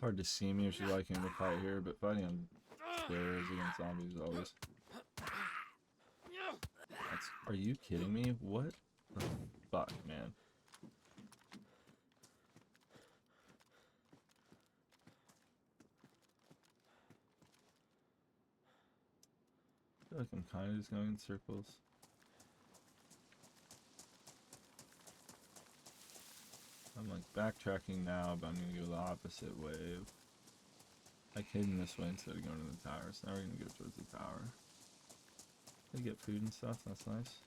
hard to see me, which is why I came to fight here, but fighting on stairs against zombies is always... Are you kidding me? What the fuck, man? I feel like I'm kind of just going in circles. I'm like backtracking now, but I'm gonna go the opposite way. Like heading this way instead of going to the tower. So now we're gonna go towards the tower. They get food and stuff, that's nice.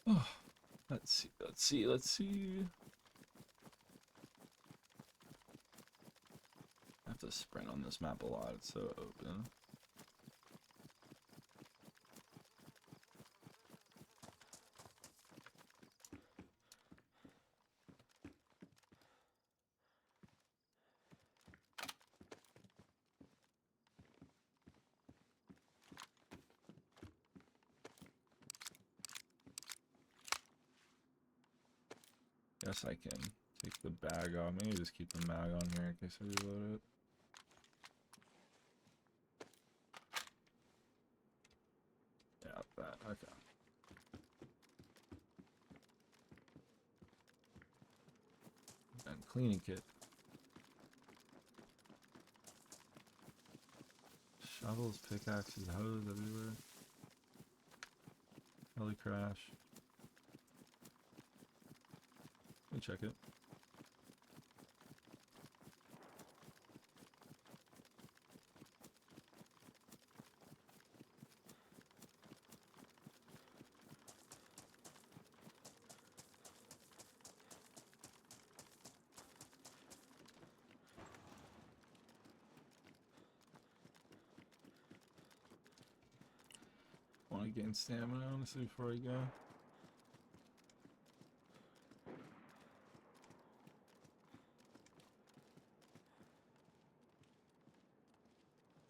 Oh, let's see. I have to sprint on this map a lot, it's so open. Guess I can take the bag off. Maybe just keep the mag on here in case I reload it. Yeah, that. Okay. And cleaning kit. Shovels, pickaxes, hose everywhere. Heli crash. Let me check it. Want to gain stamina, honestly, before I go.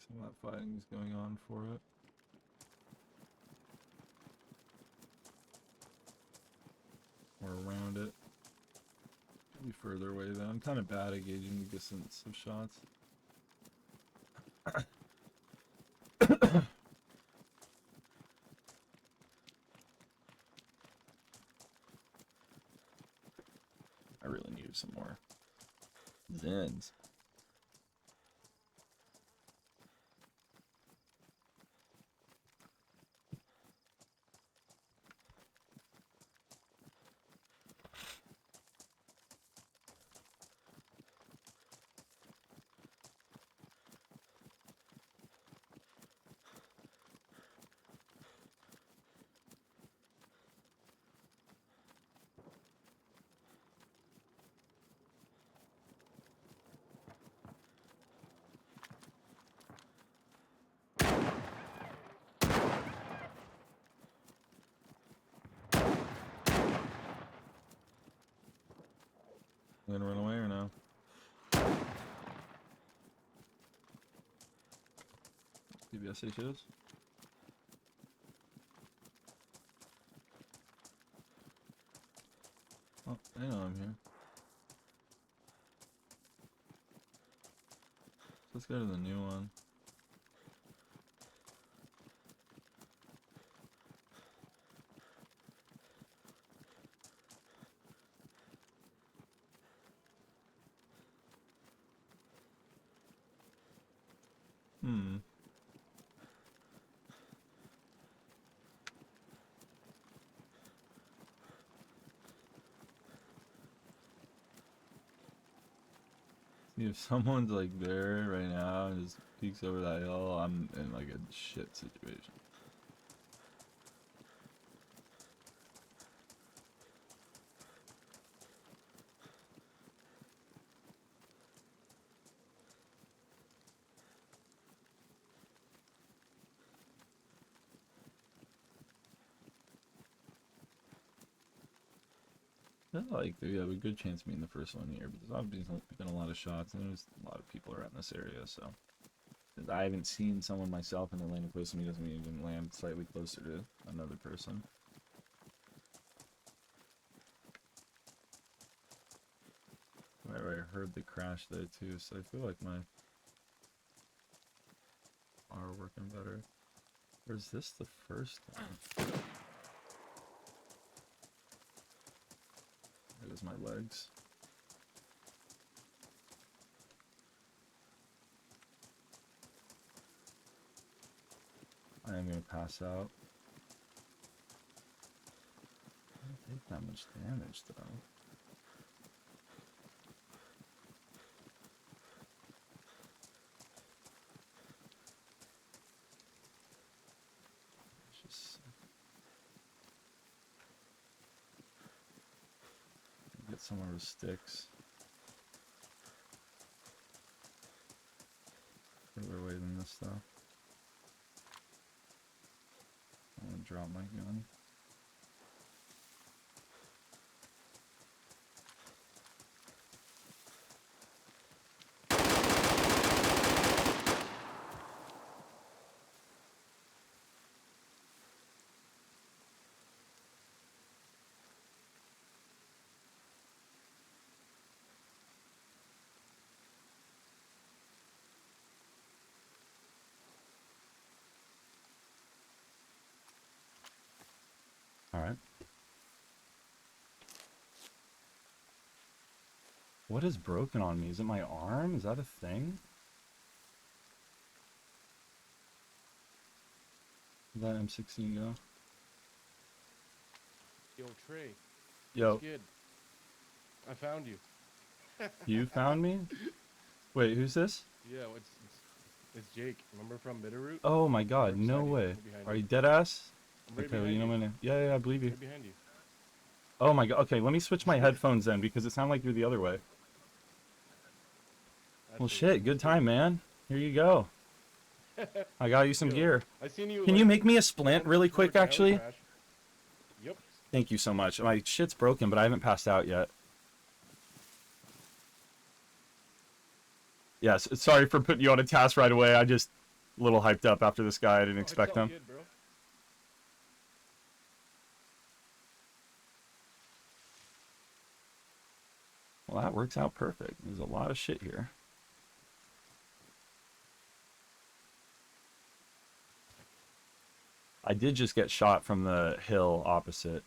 Some of that fighting is going on for it. Or around it. Be further away though. I'm kind of bad at gauging the distance of shots. I really needed some more Zens. You gonna run away or no? DBSH is? Oh, I know I'm here. So let's go to the new one. If someone's like there right now and just peeks over that hill, I'm in like a shit situation. feel like we have a good chance of being the first one here, but there's obviously been a lot of shots, and there's a lot of people around this area, so. I haven't seen someone myself, and the landing close to me doesn't even land slightly closer to another person. Right, I heard the crash there too, so I feel like my are working better. Or is this the first one? There's my legs. I am gonna pass out. I don't take that much damage though. Get somewhere with sticks. Further away than this though. I'm gonna drop my gun. Alright. What is broken on me? Is it my arm? Is that a thing? Where'd that M16 go? Yo, Trey. Yo. Kid. I found you. You found me? Wait, who's this? Yeah, it's Jake. Remember from Bitterroot? Oh my god, no way. Are you dead ass? Right Okay, well, behind you know my name. Yeah, I believe you. Right behind you. Oh my god, okay, let me switch my headphones then because it sounded like you're the other way. Well, shit, good time, man. Here you go. I got you some gear. I seen you. Can you make me a splint really quick, actually? Yep. Thank you so much. My shit's broken, but I haven't passed out yet. Yes, sorry for putting you on a task right away. I just a little hyped up after this guy. I didn't expect him. Good, bro. Well, that works out perfect. There's a lot of shit here. I did just get shot from the hill opposite.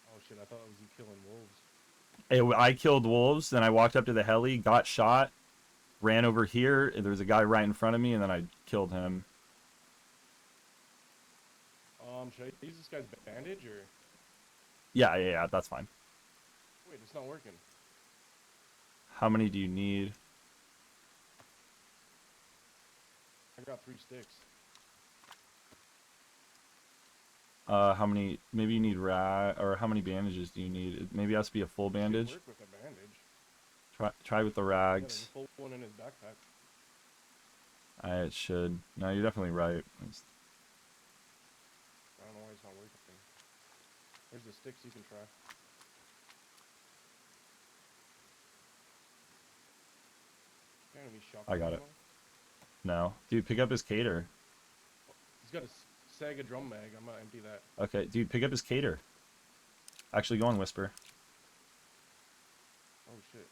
Oh shit, I thought it was you killing wolves. I killed wolves, then I walked up to the heli, got shot, ran over here, and there was a guy right in front of me, and then I killed him. Should I use this guy's bandage or? Yeah, that's fine. Wait, it's not working. How many do you need? I got 3 sticks. How many? Maybe you need or how many bandages do you need? Maybe it has to be a full bandage. Work with a bandage. Try with the Yeah, rags. there's a full one in his backpack. It should. No, you're definitely right. I don't know why it's not working. There's the sticks you can try. I got it. No, dude, pick up his cater. He's got a Sega drum mag. I'm gonna empty that. Okay, dude, pick up his cater. Actually, go on Whisper. Oh shit.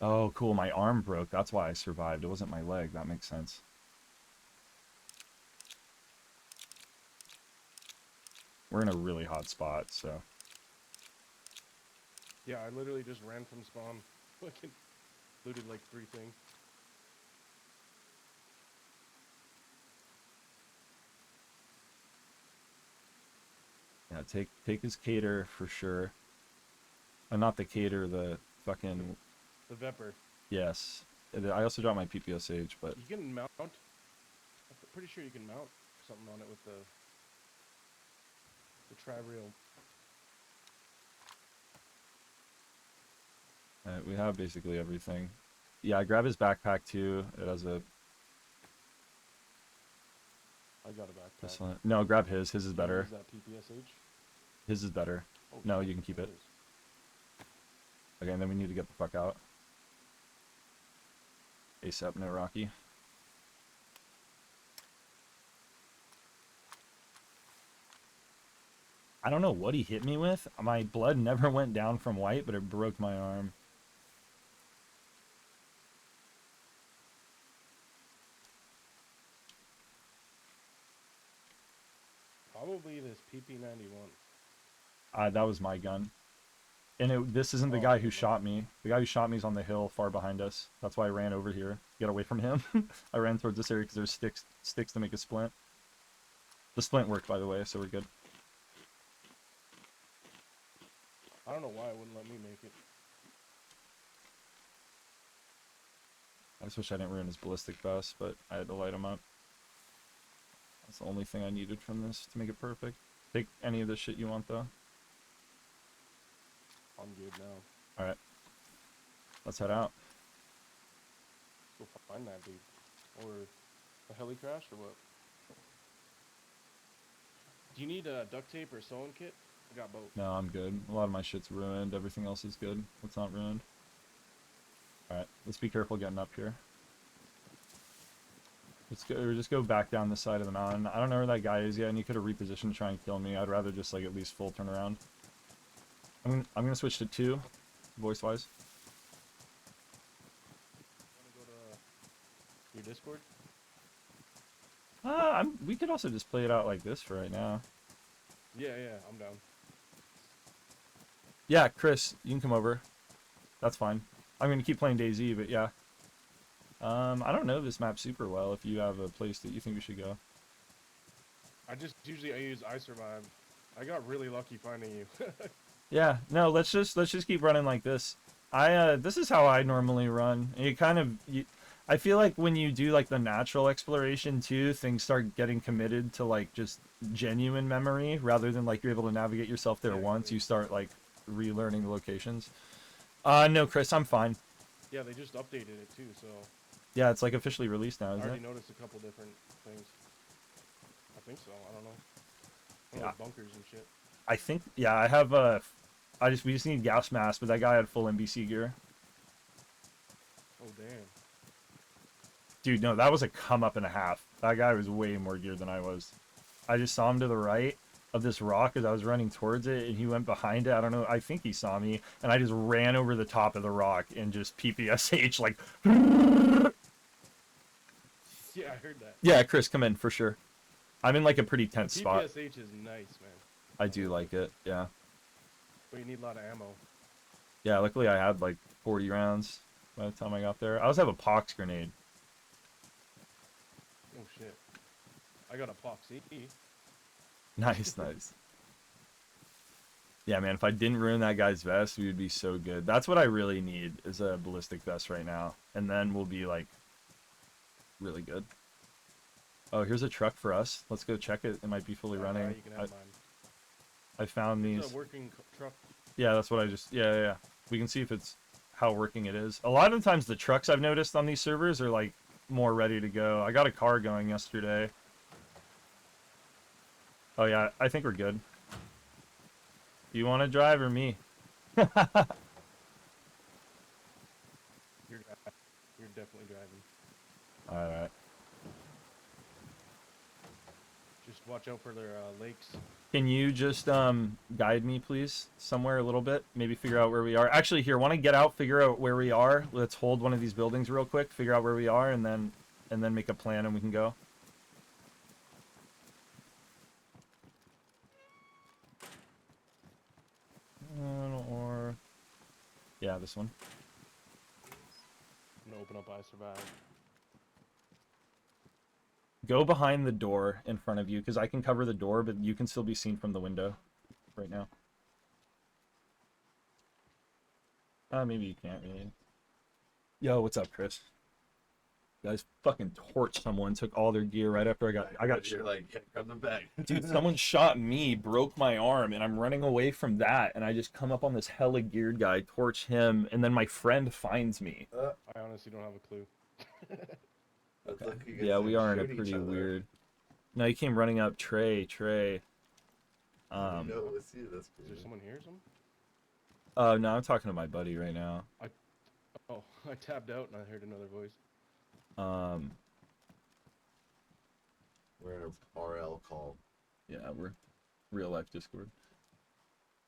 Oh, cool. My arm broke. That's why I survived. It wasn't my leg. That makes sense. We're in a really hot spot, so. Yeah, I literally just ran from spawn. Fucking looted like 3 things. Yeah, take his cater for sure. Not the cater, the fucking. The Vepper. Yes. I also dropped my PPSH, but. You can mount. I'm pretty sure you can mount something on it with the tri-rail. We have basically everything. Yeah, I grab his backpack too. It has a. I got a backpack. This one. No, grab his. His is better. Is that PPSH? His is better. Oh, No, shit, you can keep it it. is. Okay, and then we need to get the fuck out. ASAP, no Rocky. I don't know what he hit me with. My blood never went down from white, but it broke my arm. Probably this PP91. That was my gun. And this isn't the Oh, guy okay, who my shot me. The guy who shot me is on the hill far behind us. That's why I ran over here. Get away from him. I ran towards this area because there's sticks to make a splint. The splint worked, by the way, so we're good. I don't know why it wouldn't let me make it. I just wish I didn't ruin his ballistic vest, but I had to light him up. That's the only thing I needed from this to make it perfect. Take any of the shit you want, though. I'm good now. Alright. Let's head out. Let's go find that dude. Or a heli crash or what? Do you need a duct tape or sewing kit? I got both. No, I'm good. A lot of my shit's ruined. Everything else is good. What's not ruined? Alright, let's be careful getting up here. Let's go, or just go back down the side of the mountain. I don't know where that guy is yet, and he could have repositioned to try and kill me. I'd rather just, like, at least full turn around. I'm gonna switch to 2, voice-wise. Wanna go to your Discord? We could also just play it out like this for right now. Yeah, I'm down. Yeah, Chris, you can come over. That's fine. I'm gonna keep playing DayZ, but yeah. I don't know this map super well. If you have a place that you think we should go. I use I Survive. I got really lucky finding you. Yeah, no, let's just keep running like this. This is how I normally run. I feel like when you do like the natural exploration too, things start getting committed to like just genuine memory rather than like you're able to navigate yourself there once. You start like relearning the locations. No, Chris, I'm fine. Yeah, they just updated it too, so Yeah, it's like officially released now, I isn't already it? noticed a couple different things. I think so. I don't know. Yeah. Bunkers and shit. I think, yeah, I have we just need gas mask, but that guy had full NBC gear. Oh damn. Dude, no, that was a come up and a half. That guy was way more geared than I was. I just saw him to the right of this rock as I was running towards it, and he went behind it. I don't know. I think he saw me, and I just ran over the top of the rock and just PPSH like. Yeah, I heard that. Yeah, Chris, come in for sure. I'm in like a pretty tense spot. PPSH is nice, man. I do like it. Yeah. But you need a lot of ammo. Yeah. Luckily, I had like 40 rounds by the time I got there. I also have a pox grenade. Oh shit. I got a poxy. Nice, nice. Yeah, man, if I didn't ruin that guy's vest, we would be so good. That's what I really need, is a ballistic vest right now. And then we'll be, like, really good. Oh, here's a truck for us. Let's go check it. It might be fully running. You can have mine. I found It's these. a working truck. Yeah, that's what I just... Yeah. We can see if it's how working it is. A lot of the times the trucks I've noticed on these servers are, like, more ready to go. I got a car going yesterday. Oh, yeah, I think we're good. You want to drive or me? You're definitely driving. Alright. Just watch out for their lakes. Can you just guide me, please, somewhere a little bit? Maybe figure out where we are. Actually, here, want to get out, figure out where we are. Let's hold one of these buildings real quick, figure out where we are, and then make a plan, and we can go. Or yeah, this one. I'm gonna open up I Survive. Go behind the door in front of you, because I can cover the door, but you can still be seen from the window right now. Maybe you can't really. Yo, what's up, Chris? You guys fucking torched someone, took all their gear right after I got You're like, yeah, grab them back. Dude, someone shot me, broke my arm, and I'm running away from that, and I just come up on this hella geared guy, torch him, and then my friend finds me. I honestly don't have a clue. But look, you guys Yeah, we are in a shoot each pretty other. weird... No, he came running up. Trey. No, let's see. That's Is cool. there someone here or something? No, I'm talking to my buddy right now. Oh, I tapped out and I heard another voice. We're in a RL call. Yeah, we're real life Discord.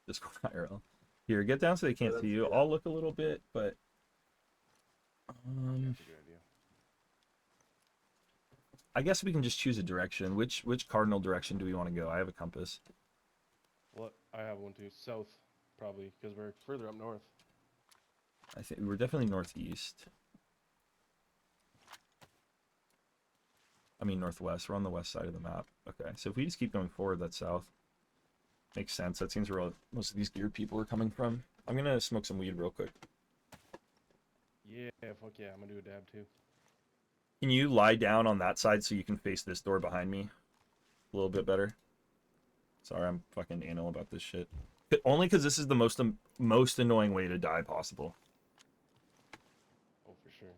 Discord IRL. Here, get down so they can't see you. Yeah. I'll look a little bit, but Yeah, that's a good idea. I guess we can just choose a direction. Which cardinal direction do we want to go? I have a compass. Well, I have one too. South, probably, because we're further up north. I think we're definitely northeast. I mean northwest. We're on the west side of the map. Okay, so if we just keep going forward, that's south. Makes sense. That seems where most of these geared people are coming from. I'm gonna smoke some weed real quick. Yeah, fuck yeah, I'm gonna do a dab too. Can you lie down on that side so you can face this door behind me a little bit better? Sorry, I'm fucking anal about this shit. Only because this is the most annoying way to die possible. Oh, for sure.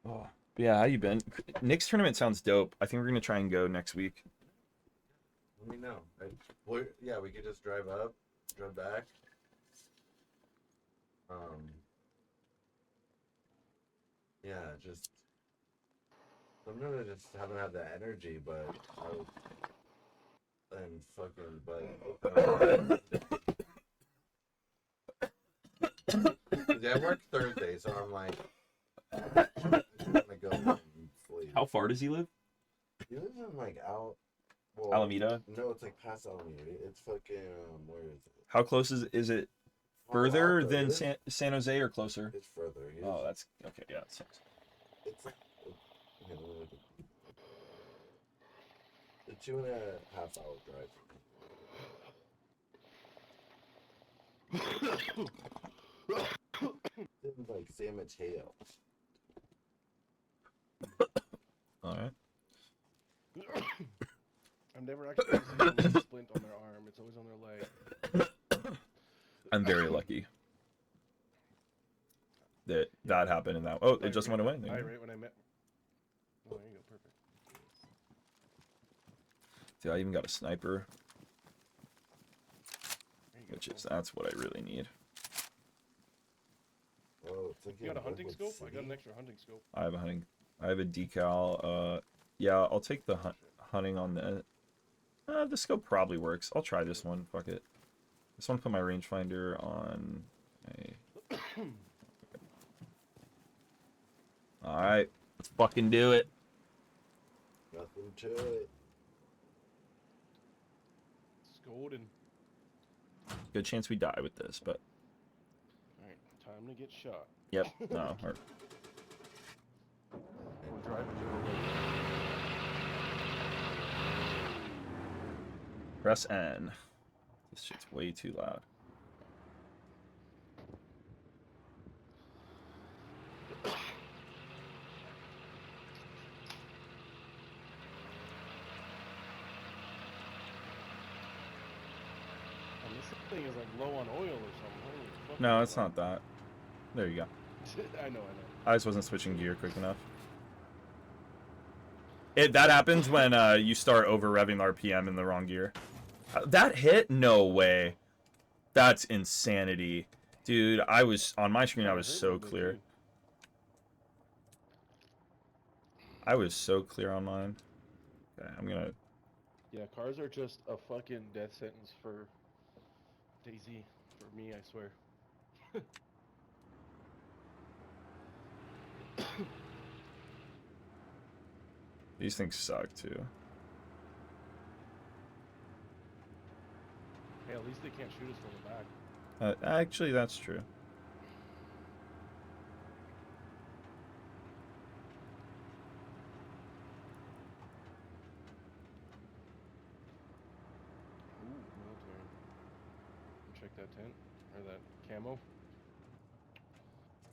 Oh, yeah, how you been? Nick's tournament sounds dope. I think we're gonna try and go next week. Let me know. Yeah, we could just drive up, drive back. Yeah, just sometimes I just haven't had the energy, but and fucking yeah, I work Thursday, so I'm like, I just want to go home and sleep. How far does he live? He lives in like well, Alameda? No, it's like past Alameda. It's fucking where is it? How close is it? Further than San Jose or closer? It's further. Oh, that's okay. Yeah, that sucks. It's like a 2.5 hour drive. It's like San Mateo. All right. I've never actually seen a splint on their arm. It's always on their leg. I'm very lucky that happened in that. Oh, it just went away. There you go. Right when I met. Oh, there you go. Perfect. See, I even got a sniper, There you go. which is that's what I really need. Oh, it's like You got a hunting Redwood scope? I got an City. extra hunting scope. I have a decal. Yeah, I'll take the hunting on the scope probably works. I'll try this one. Fuck it. Just want to put my rangefinder on a. All right, let's fucking do it. Nothing to it. It's golden. Good chance we die with this, but Alright, time to get shot. yep. No. We're driving to Press N. This shit's way too loud. And this thing is like low on oil or something. Holy fuck. No, it's not that. There you go. I know. I just wasn't switching gear quick enough. That happens when you start over revving RPM in the wrong gear. That hit? No way. That's insanity. Dude, I was on my screen, I was so clear. I was so clear on mine. Okay, I'm gonna. Yeah, cars are just a fucking death sentence for DayZ. For me, I swear. These things suck too. Hey, at least they can't shoot us from the back. Actually, that's true. Ooh, military. Check that tent. Or that camo.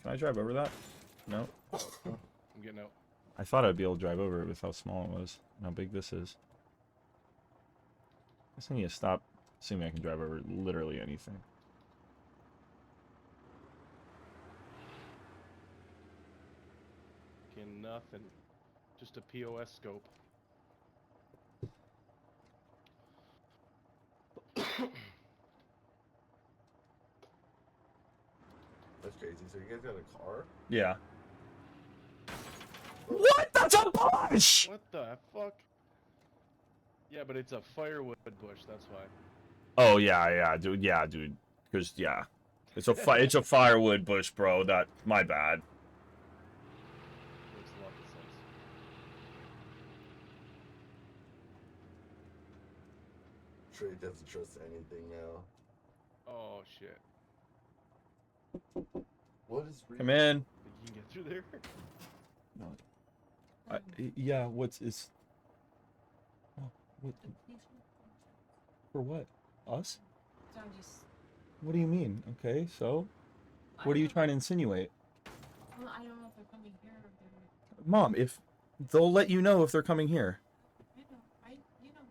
Can I drive over that? No. I'm getting out. I thought I'd be able to drive over it with how small it was and how big this is. I guess I need to stop Assuming I can drive over literally anything. Fucking nothing. Just a POS scope. That's crazy. So you guys got a car? Yeah. What? That's a bush! What the fuck? Yeah, but it's a firewood bush, that's why. Oh, yeah, dude. Because, yeah. It's a firewood bush, bro. My bad. Makes a lot of sense. Trey doesn't trust anything now. Oh shit. What is Come in. Think you can get through there? No. Yeah, is... Oh, what? For what? Us? So I'm just. What do you mean? Okay, so? What are you trying to insinuate? Well, I don't know if they're coming here or they're. Mom, if... They'll let you know if they're coming here. I know. You know.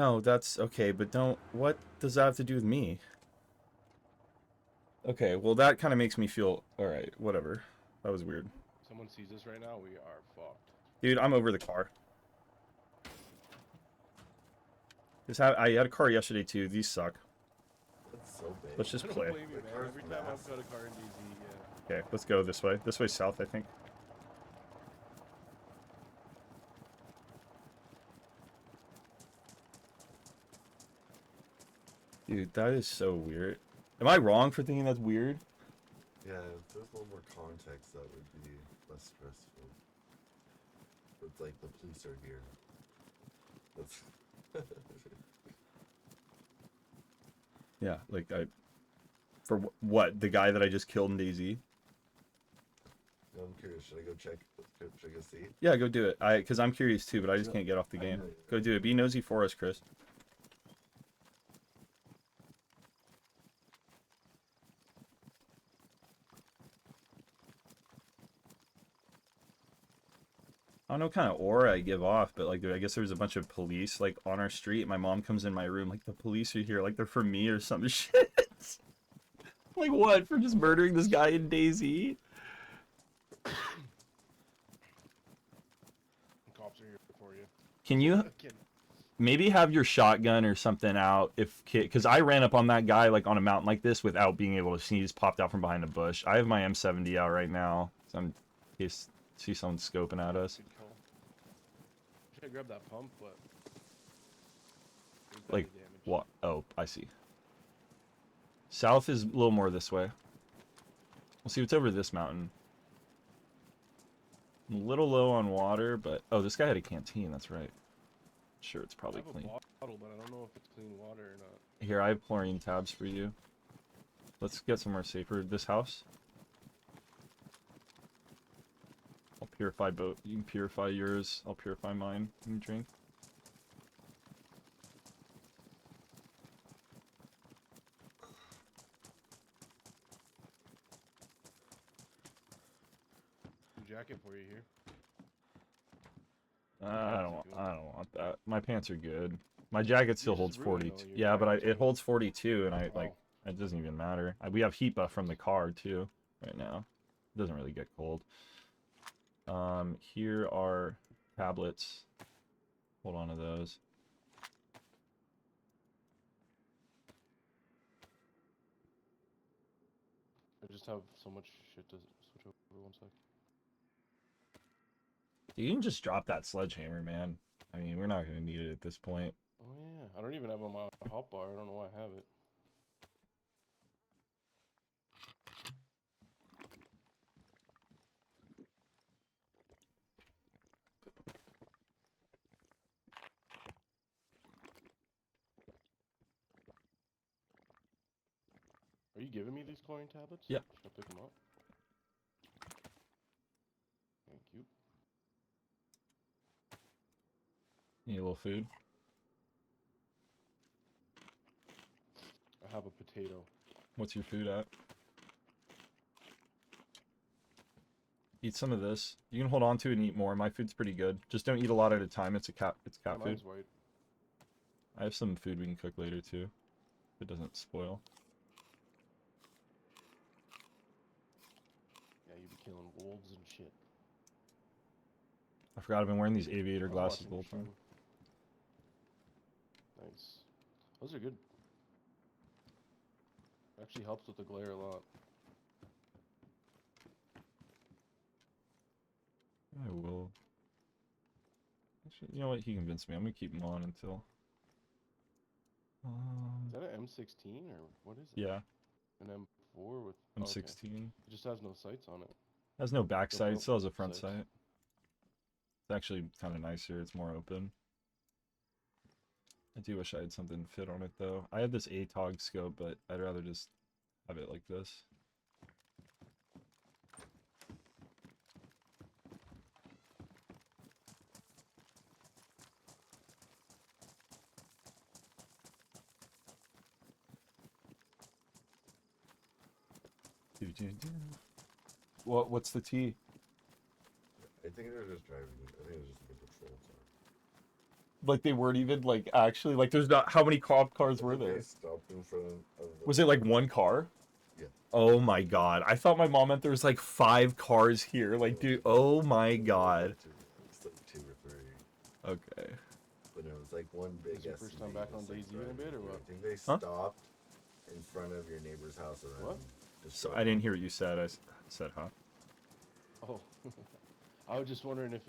No, that's... Okay, but don't... What does that have to do with me? Okay, well, that kind of makes me feel... Alright, whatever. That was weird. Someone sees us right now, we are fucked. Dude, I'm over the car. I had a car yesterday, too. These suck. That's so big. Let's just I don't play. blame you, The man. car's Every time I've massive. got a car in DZ, yeah. Okay, let's go this way. This way's south, I think. Dude, that is so weird. Am I wrong for thinking that's weird? Yeah, if there's a little more context, that would be less stressful. It's like the police are here. That's... Yeah, like for what? The guy that I just killed in DayZ? No, I'm curious. Should I go check? Should I go see? Yeah, go do it. Because I'm curious too, but I just can't get off the game. Go do it. Be nosy for us, Chris. I don't know what kind of aura I give off, but like, I guess there's a bunch of police like on our street. My mom comes in my room, like the police are here, like they're for me or some shit. Like what? For just murdering this guy in DayZ? Cops are here for you. Can you Fucking- maybe have your shotgun or something out because I ran up on that guy like on a mountain like this without being able to see. He just popped out from behind a bush. I have my M70 out right now, so I'm in case see someone scoping at us. Good call. Should I grab that pump, but there's Like, battery damage. what? Oh, I see. South is a little more this way. We'll see what's over this mountain. I'm a little low on water, but oh, this guy had a canteen. That's right. Sure, it's I probably have clean. a bottle, but I don't know if it's clean water or not. Here, I have chlorine tabs for you. Let's get somewhere safer. This house. I'll purify both. You can purify yours. I'll purify mine. You can drink. New jacket for you here. I don't want that. My pants are good. My jacket still You holds just ruined 42. all your Yeah, but jackets, it right? holds 42, and Oh. it doesn't even matter. We have heat buff from the car too right now. It doesn't really get cold. Here are tablets. Hold on to those. I just have so much shit to switch over. 1 sec. You can just drop that sledgehammer, man. I mean, we're not gonna need it at this point. Oh yeah, I don't even have on my hotbar. I don't know why I have it. Are you giving me these chlorine tablets? Yep. Should I pick them up? Thank you. Need a little food. I have a potato. What's your food at? Eat some of this. You can hold on to it and eat more. My food's pretty good. Just don't eat a lot at a time. It's cat Yeah, food. mine's white. I have some food we can cook later too. If it doesn't spoil. Yeah, you be killing wolves and shit. I forgot I've been wearing these aviator I'm glasses the watching whole your time. stream. Nice. Those are good. Actually helps with the glare a lot. I will. Actually, you know what? He convinced me. I'm gonna keep them on until. Is that an M16 or what is it? Yeah, An M4 with. I'm oh, okay. 16. It just has no sights on it. Has no back No sight. front Still has a front sights. sight. It's actually kind of nicer. It's more open. I do wish I had something fit on it though. I have this ATOG scope, but I'd rather just have it like this. What's the T? I think they're just driving. I think it was just like a patrol car. Like they weren't even like actually like there's not how many cop cars I were think there? They stopped in front of the... Was it like one car? Yeah. Oh my god. I thought my mom meant there was like 5 cars here. Like dude, oh my god. It's like 2 or 3. Okay. But no, it's like one big Is your first time back on DayZ in a bit, or what? I think they Huh? stopped in front of your neighbor's house and What? So I didn't hear what you said. I said, huh? Oh. I was just wondering if,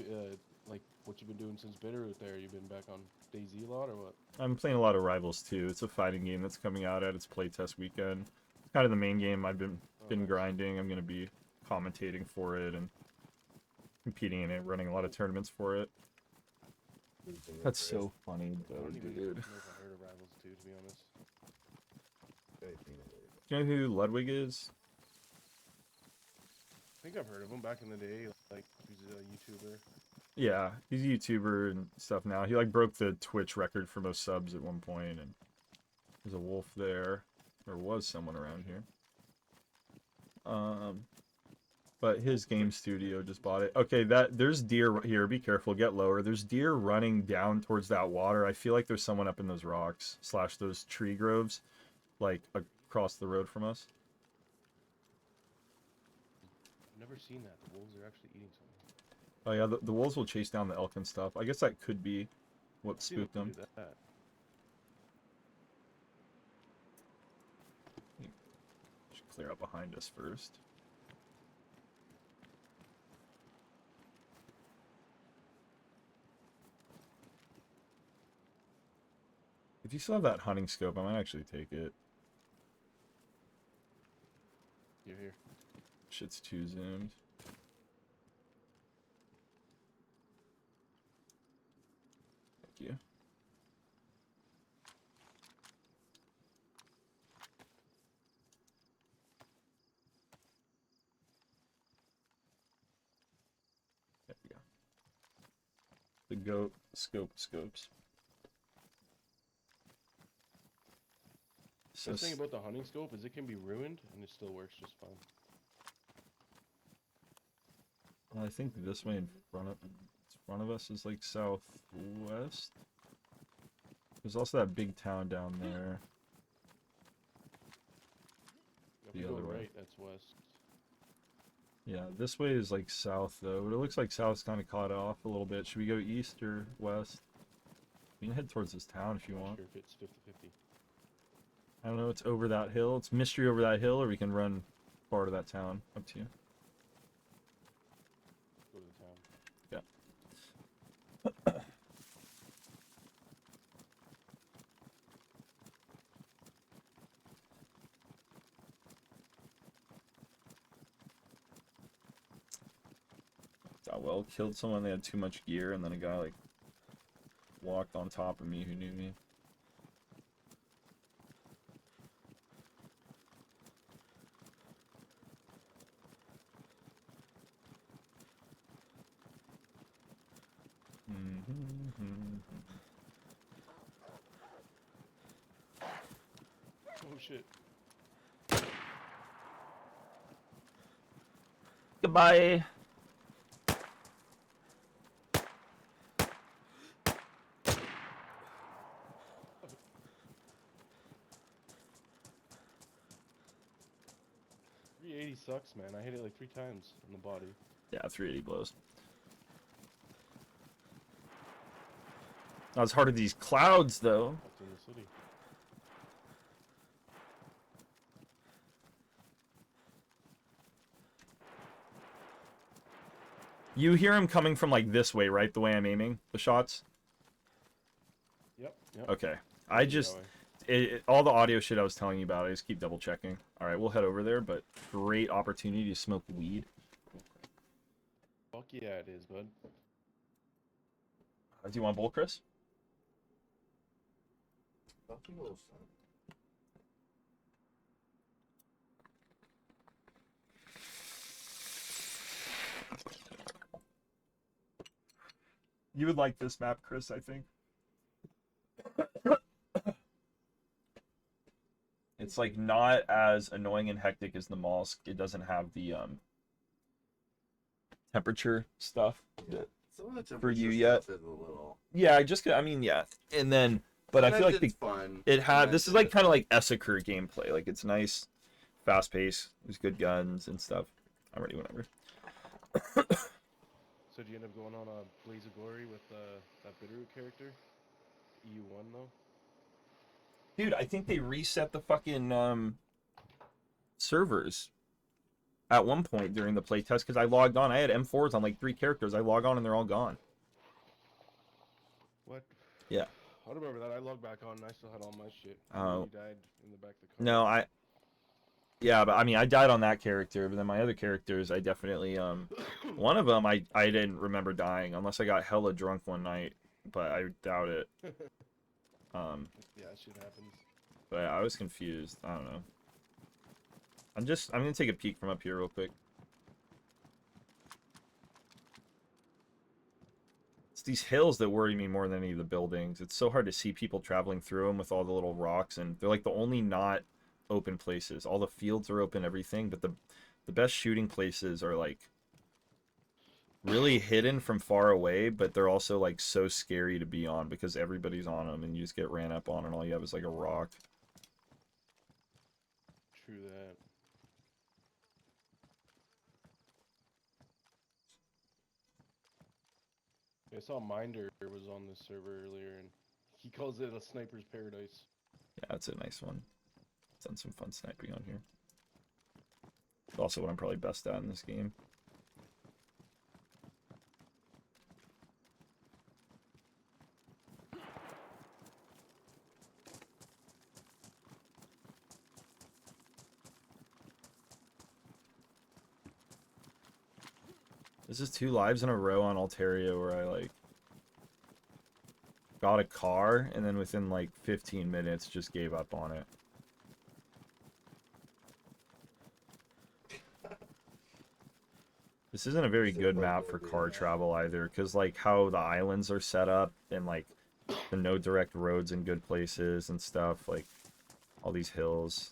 like, what you've been doing since Bitterroot there. You've been back on DayZ a lot, or what? I'm playing a lot of Rivals too. It's a fighting game that's coming out at its playtest weekend. It's kind of the main game I've been nice. grinding. I'm gonna be commentating for it and competing in it, running a lot of tournaments for it. That's so funny I though, don't even dude. know if I heard of Rivals 2, to be honest. Do you know who Ludwig is? I think I've heard of him back in the day. Like, he's a YouTuber. Yeah, he's a YouTuber and stuff now. He like broke the Twitch record for most subs at one point, and there's a wolf there, or was someone around here. But his game studio just bought it. Okay, there's deer here. Be careful, get lower. There's deer running down towards that water. I feel like there's someone up in those rocks / those tree groves, like across the road from us. I've never seen that. The wolves are actually eating something. Oh yeah, the wolves will chase down the elk and stuff. I guess that could be what I've seen spooked them. do that. Should clear up behind us first. If you still have that hunting scope, I might actually take it. You're here. Shit's too zoomed. Thank you. There we go. The goat scopes. The thing about the hunting scope is it can be ruined and it still works just fine. I think this way in front of us is like southwest. There's also that big town down there. If The you go other way. right, that's west. Yeah, this way is like south though, but it looks like south's kind of caught off a little bit. Should we go east or west? We can head towards this town if you I'm not want. sure if it's 50-50. I don't know, it's over that hill. It's mystery over that hill, or we can run far to that town. Up to you. Go to the town. Yeah. Got well, killed someone, they had too much gear, and then a guy like walked on top of me who knew me. Oh shit. Goodbye. 380 sucks, man. I hit it like 3 times in the body. Yeah, 380 blows. Not as hard as these clouds, though. That's in the city. You hear him coming from like this way, right? The way I'm aiming the shots. Yep. Okay. I just all the audio shit I was telling you about, I just keep double checking. All right, we'll head over there, but great opportunity to smoke weed. Fuck yeah, it is, bud. Do you want bowl, Chris? Nothing else, son. You would like this map, Chris, I think. It's like not as annoying and hectic as the mosque. It doesn't have the temperature stuff. Yeah. Some of the For you temperature yet? stuff is a little. Yeah, I mean, yeah. And then, but I feel like it's fun. it had, Sometimes this is like kind of like Essaker gameplay. Like it's nice, fast paced. There's good guns and stuff. Already, whatever. So do you end up going on a Blaze of Glory with that Bitterroot character? EU1 though? Dude, I think they reset the fucking servers at one point during the playtest because I logged on. I had M4s on like 3 characters. I log on and they're all gone. What? Yeah. I remember that. I logged back on and I still had all my shit. Oh. You died in the back of the car. No, yeah, but I mean, I died on that character, but then my other characters, I definitely, one of them, I didn't remember dying, unless I got hella drunk one night, but I doubt it. Yeah, shit happens. But I was confused. I don't know. I'm gonna take a peek from up here real quick. It's these hills that worry me more than any of the buildings. It's so hard to see people traveling through them with all the little rocks, and they're like the only not open places. All the fields are open, everything, but the best shooting places are like really hidden from far away, but they're also like so scary to be on because everybody's on them and you just get ran up on and all you have is like a rock. True that. I saw Minder was on this server earlier and he calls it a sniper's paradise. Yeah, that's a nice one. Done some fun sniping on here. It's also what I'm probably best at in this game. This is 2 lives in a row on Altaria where I like got a car and then within like 15 minutes just gave up on it. This isn't a very good map for car travel either, because like how the islands are set up and like the no direct roads in good places and stuff, like all these hills.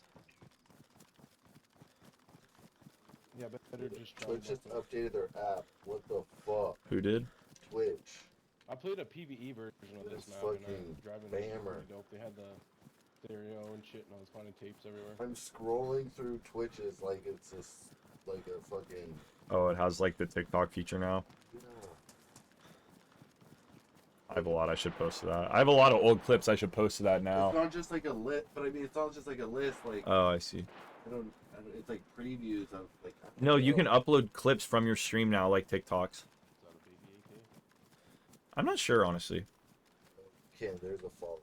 Yeah, but better just try. Twitch just updated their app. What the fuck? Who did? Twitch. I played a PvE version of this It's map and I fucking was driving this bammer. really dope. They had the stereo and shit and I was finding tapes everywhere. I'm scrolling through Twitches like it's just like a fucking. Oh, it has like the TikTok feature now. Yeah. I have a lot I should post to that. I have a lot of old clips I should post to that It's now. not just like a list, but I mean, it's not just like a list. Like Oh, I see. I don't. It's like previews of like. I don't No, you know. can upload clips from your stream now, like TikToks. Is that a baby AK? I'm not sure, honestly. Okay, there's a fault.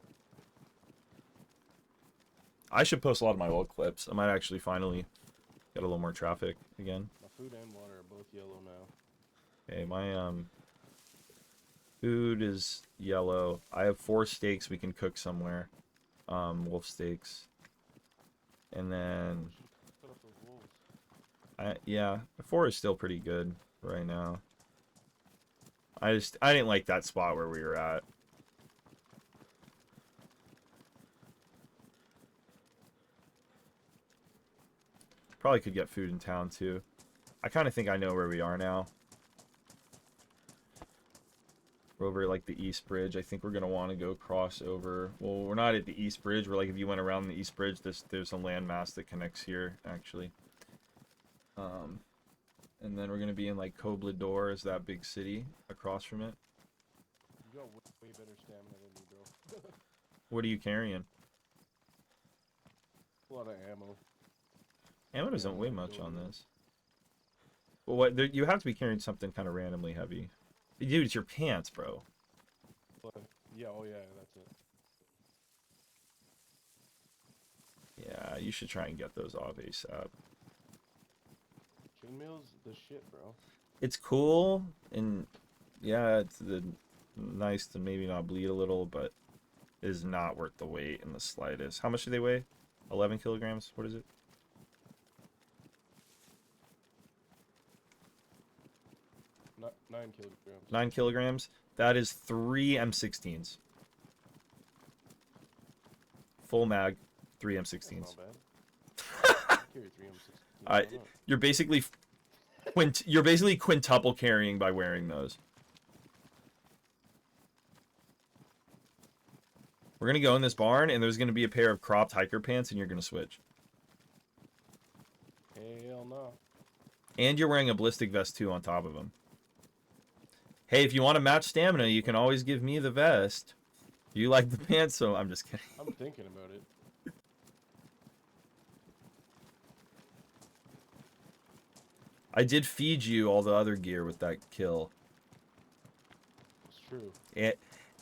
I should post a lot of my old clips. I might actually finally get a little more traffic again. My food and water are both yellow now. Okay, my food is yellow. I have 4 steaks we can cook somewhere. Wolf steaks. And then Cut off those wolves. yeah, 4 is still pretty good right now. I didn't like that spot where we were at. Probably could get food in town too. I kind of think I know where we are now. We're over like the East Bridge. I think we're gonna want to go cross over. Well, we're not at the East Bridge. We're like if you went around the East Bridge, there's a landmass that connects here actually. And then we're gonna be in like Koblador, is that big city across from it. You got way better stamina than me, bro. What are you carrying? A lot of ammo. Ammo doesn't Yeah, weigh I'm much on building this. Well, what you have to be carrying something kind of randomly heavy. Dude, it's your pants, bro. But, yeah, oh yeah, that's it. Yeah, you should try and get those off ASAP. Chainmail's the shit, bro. It's cool, and yeah, it's nice to maybe not bleed a little, but it is not worth the weight in the slightest. How much do they weigh? 11 kilograms? What is it? 9 kilograms. 9 kilograms? That is 3 M16s. Full mag, 3 That's M16s. not bad. I carry 3 M16. I, Why not? you're basically you're basically quintuple carrying by wearing those. We're gonna go in this barn, and there's gonna be a pair of cropped hiker pants, and you're gonna switch. Hell no. And you're wearing a ballistic vest too on top of them. Hey, if you want to match stamina, you can always give me the vest. You like the pants, so I'm just kidding. I'm thinking about it. I did feed you all the other gear with that kill. It's true.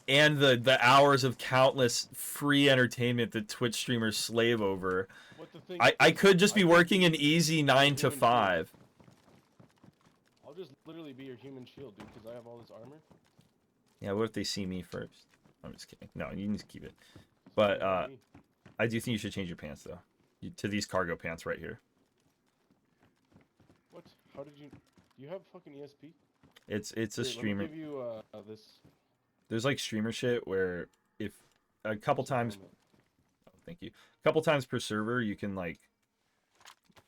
And the hours of countless free entertainment that Twitch streamers slave over. What the thing I is, could just be I working an easy 9 to human 5. I'll just literally be your human shield, dude, because I have all this armor. Yeah, what if they see me first? I'm just kidding. No, you need to keep it. But Me. I do think you should change your pants though. To these cargo pants right here. What? How did you? Do you have fucking ESP? It's a Here, let me streamer. give you this. There's like streamer shit where if a couple times, helmet. oh, thank you, a couple times per server you can like,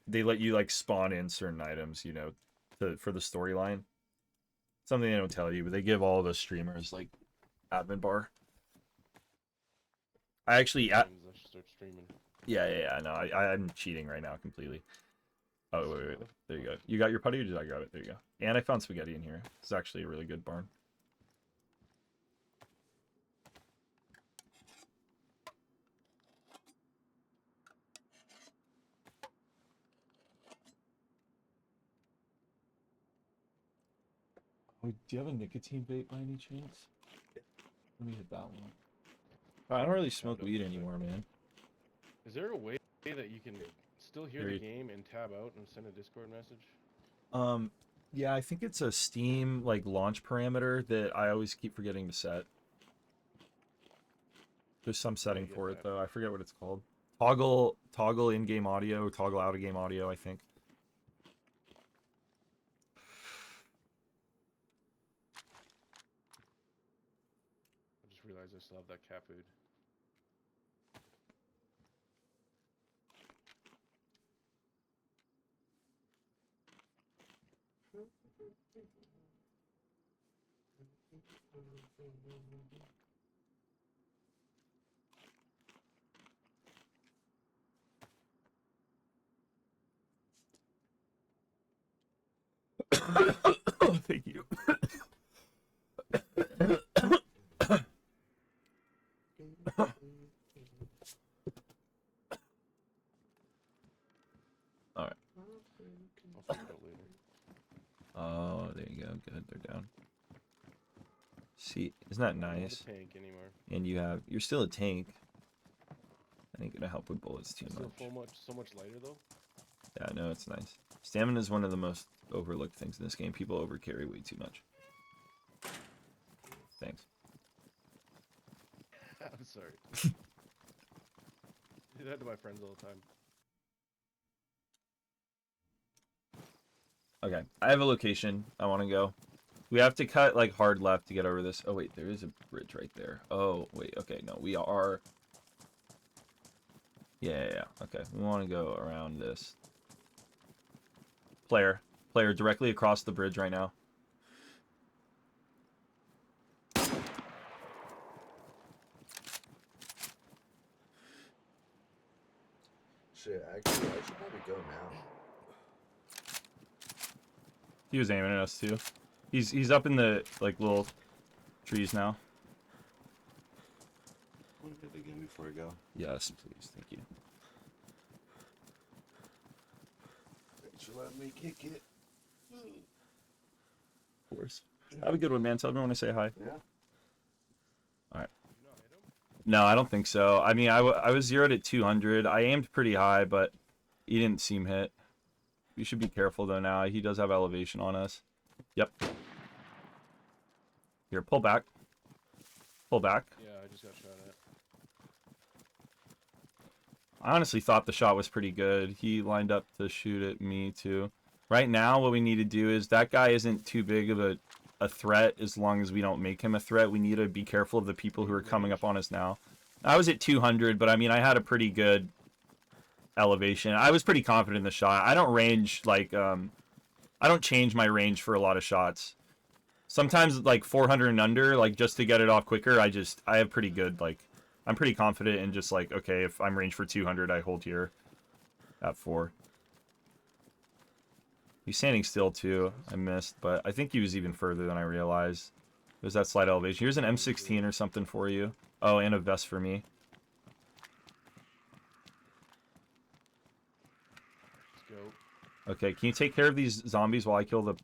they let you like spawn in certain items, you know, for the storyline. Something they don't tell you, but they give all the streamers like admin bar. I actually, I should start streaming. yeah. No, I'm cheating right now completely. Oh wait. There you go. You got your putty, or did I grab it? There you go. And I found spaghetti in here. It's actually a really good barn. Oh, do you have a nicotine vape by any chance? Let me hit that one. I don't really smoke weed anymore, man. Is there a way that you can still hear There the you- game and tab out and send a Discord message? Yeah, I think it's a Steam like launch parameter that I always keep forgetting to set. There's some setting get for it that. though. I forget what it's called. Toggle in-game audio, toggle out-of-game audio, I think. I just realized I still have that cat food. Thank you. Alright. I'll figure it out later. Oh, there you go. Good, they're down. See, isn't that I'm not nice? a tank anymore. And you're still a tank. That ain't gonna help with bullets too Still much. so much lighter though. Yeah, no, it's nice. Stamina is one of the most overlooked things in this game. People overcarry way too much. Thanks. I'm sorry. Do that to my friends all the time. Okay, I have a location I want to go. We have to cut like hard left to get over this. Oh wait, there is a bridge right there. Oh wait, okay, no, we are. Yeah. Okay, we want to go around this. Player directly across the bridge right now. Shit, actually, I should probably go now. He was aiming at us too. He's up in the like little trees now. Want to hit the game before I go? Yes, please. Thank you. Thanks for letting me kick it. Of course. Have a good one, man. Tell everyone to say hi. Yeah. No, I don't think so. I mean, I was zeroed at 200. I aimed pretty high, but he didn't seem hit. We should be careful, though, now. He does have elevation on us. Yep. Here, pull back. Pull back. Yeah, I just got shot at. I honestly thought the shot was pretty good. He lined up to shoot at me, too. Right now, what we need to do is that guy isn't too big of a threat as long as we don't make him a threat. We need to be careful of the people who are coming up on us now. I was at 200, but I mean, I had a pretty good elevation. I was pretty confident in the shot. I don't range, like, I don't change my range for a lot of shots. Sometimes, like, 400 and under, like, just to get it off quicker, I have pretty good, like, I'm pretty confident in just, like, okay, if I'm range for 200, I hold here at 4. He's standing still, too. I missed, but I think he was even further than I realized. There's that slight elevation. Here's an M16 or something for you. Oh, and a vest for me. Let's go. Okay, can you take care of these zombies while I kill the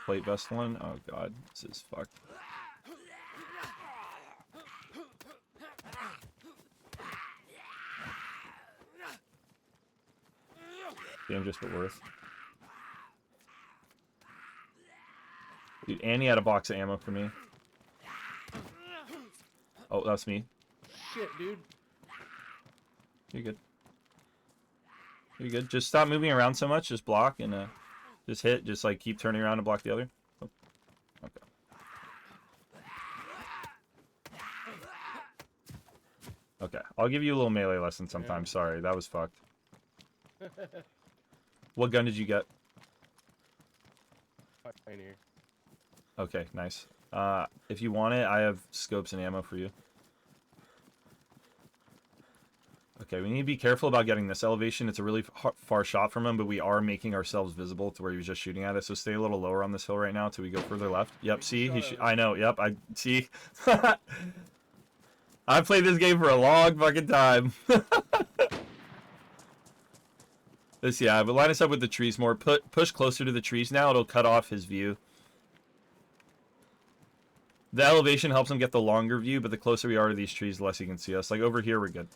plate vest one? Oh, God. This is fucked. Damn, just the worth. Dude, Annie had a box of ammo for me. Oh, that's me. Shit, dude. You're good. You're good. Just stop moving around so much. Just block and just hit. Just like keep turning around and block the other. Oh. Okay. Okay. I'll give you a little melee lesson sometime. Yeah. Sorry, that was fucked. What gun did you get? Pioneer. Okay, nice. If you want it, I have scopes and ammo for you. Okay, we need to be careful about getting this elevation. It's a really far shot from him, but we are making ourselves visible to where he was just shooting at us. So stay a little lower on this hill right now till we go further left. Yep, see? I know, yep, I see. I've played this game for a long fucking time. Let's see, but line us up with the trees more. Push closer to the trees now. It'll cut off his view. The elevation helps him get the longer view, but the closer we are to these trees, the less he can see us. Like over here, we're good.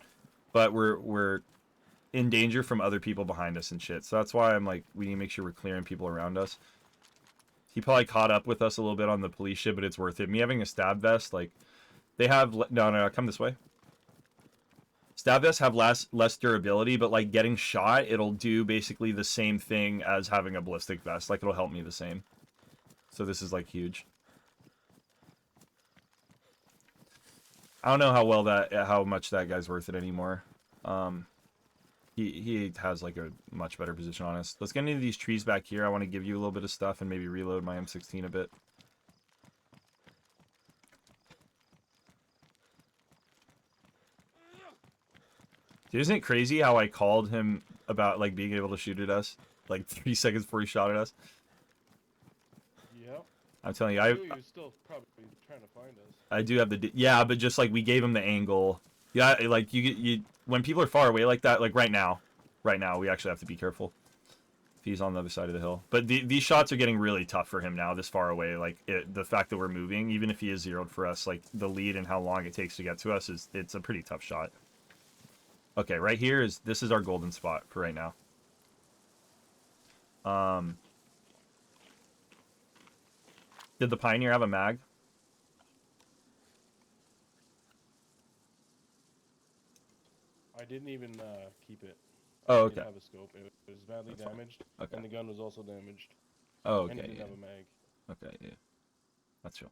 But we're in danger from other people behind us and shit. So that's why I'm like, we need to make sure we're clearing people around us. He probably caught up with us a little bit on the police shit, but it's worth it. Me having a stab vest, like, they have... No, come this way. Stab vests have less durability, but, like, getting shot, it'll do basically the same thing as having a ballistic vest. Like, it'll help me the same. So this is, like, huge. I don't know how much that guy's worth it anymore. He has like a much better position on us. Let's get into these trees back here. I want to give you a little bit of stuff and maybe reload my M16 a bit. Dude, isn't it crazy how I called him about like being able to shoot at us like 3 seconds before he shot at us? Yep. I'm telling you, I knew he was still probably trying to find us. I do have the yeah, but just like we gave him the angle. Yeah, like you when people are far away like that, like right now, we actually have to be careful. If he's on the other side of the hill, but these shots are getting really tough for him now. This far away, like the fact that we're moving, even if he is zeroed for us, like the lead and how long it takes to get to us it's a pretty tough shot. Okay, right here this is our golden spot for right now. Did the Pioneer have a mag? I didn't even keep it. Oh, I okay. didn't have a scope. It was badly damaged, Okay. and the gun was also damaged. Oh, And okay. it didn't Yeah. have a mag. Okay, yeah. That's true.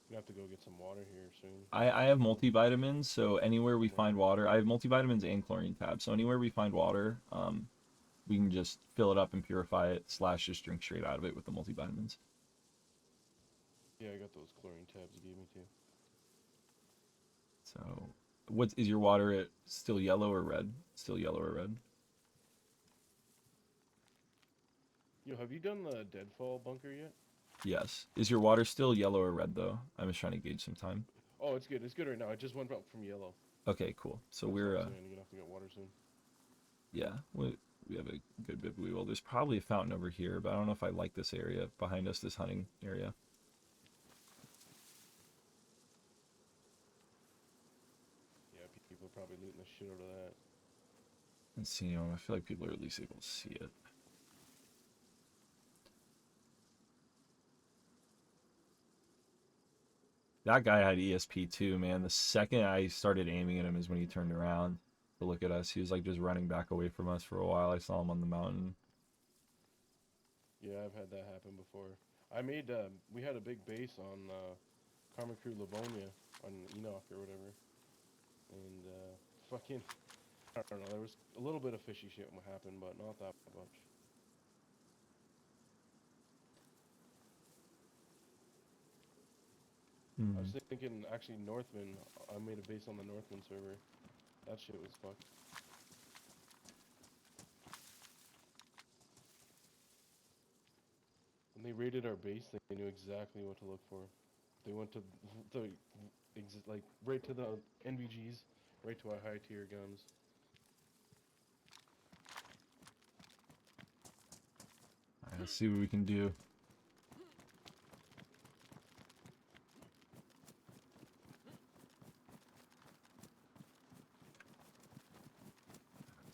You have to go get some water here soon. I have multivitamins, so anywhere we find water, I have multivitamins and chlorine tabs. So anywhere we find water, we can just fill it up and purify it, / just drink straight out of it with the multivitamins. Yeah, I got those chlorine tabs you gave me too. So, what is your water still yellow or red? Still yellow or red? Yo, have you done the deadfall bunker yet? Yes. Is your water still yellow or red though? I'm just trying to gauge some time. Oh, it's good. It's good right now. It just went up from yellow. Okay, cool. So That's we're what I'm saying. You're gonna have to get water soon. yeah, we have a good bit. Well, there's probably a fountain over here, but I don't know if I like this area behind us. This hunting area. Yeah, people are probably looting the shit out of that. Let's see. I feel like people are at least able to see it. That guy had ESP too, man. The second I started aiming at him is when he turned around to look at us. He was like just running back away from us for a while. I saw him on the mountain. Yeah, I've had that happen before. I made, we had a big base on Karma Crew Livonia on Enoch or whatever. And fucking, I don't know, there was a little bit of fishy shit what happened, but not that much. I was thinking, actually, Northman, I made a base on the Northman server. That shit was fucked. When they raided our base, they knew exactly what to look for. They went to like right to the NVGs, right to our high tier guns. Alright, let's see what we can do.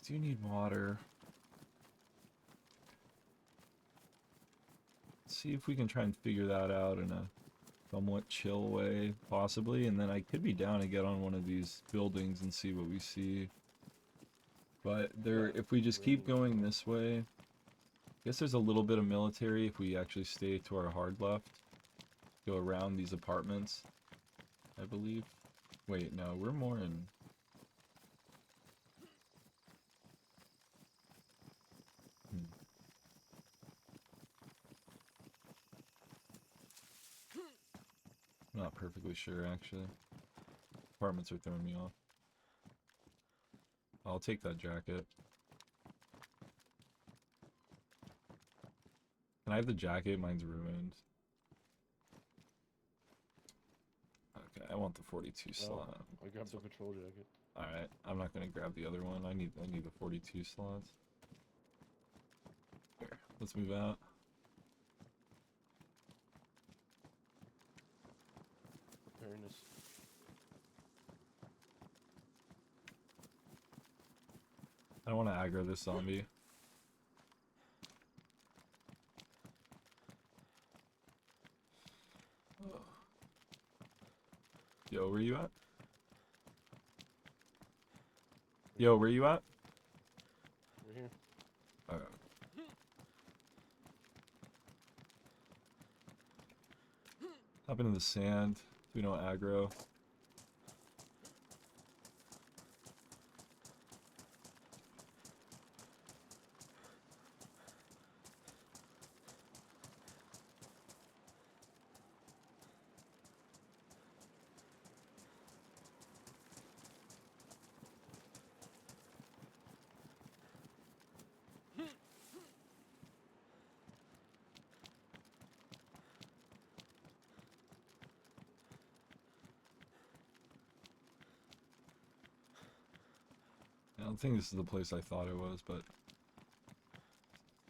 Do you need water? Let's see if we can try and figure that out in a somewhat chill way, possibly, and then I could be down to get on one of these buildings and see what we see. But there, if we just keep going this way, I guess there's a little bit of military if we actually stay to our hard left. Go around these apartments, I believe. Wait, no, we're more in... Not perfectly sure, actually. Apartments are throwing me off. I'll take that jacket. Can I have the jacket? Mine's ruined. Okay, I want the 42 slot. I grabbed the patrol jacket. Alright, I'm not gonna grab the other one. I need the 42 slots. Here, let's move out. Preparedness. I don't want to aggro this zombie. Yo, where you at? Yo, where you at? We're here. Okay. Hop into the sand. We don't aggro. I don't think this is the place I thought it was, but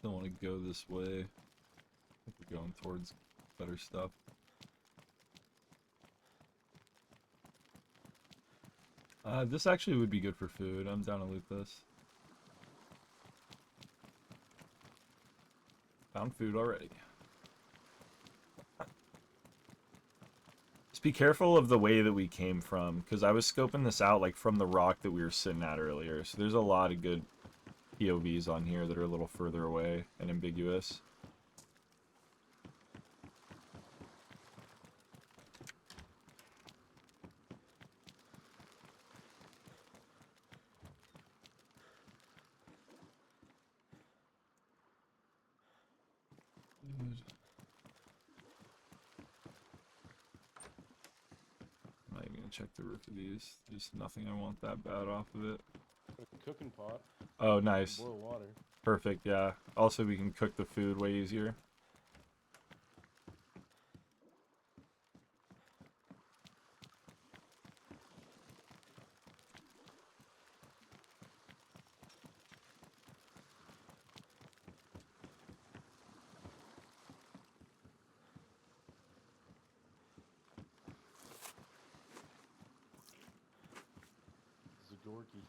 don't want to go this way. I think we're going towards better stuff. This actually would be good for food. I'm down to loot this. Found food already. Just be careful of the way that we came from, because I was scoping this out like from the rock that we were sitting at earlier. So there's a lot of good POVs on here that are a little further away and ambiguous. gonna check the roof of these. There's nothing I want that bad off of it. A cooking pot. Oh, nice. Boil water. Perfect, yeah. Also, we can cook the food way easier. Zagorki.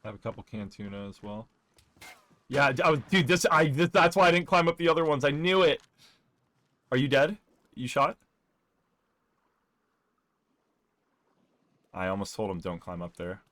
I have a couple canned tuna as well. Yeah, dude, that's why I didn't climb up the other ones. I knew it. Are you dead? You shot? I almost told him don't climb up there.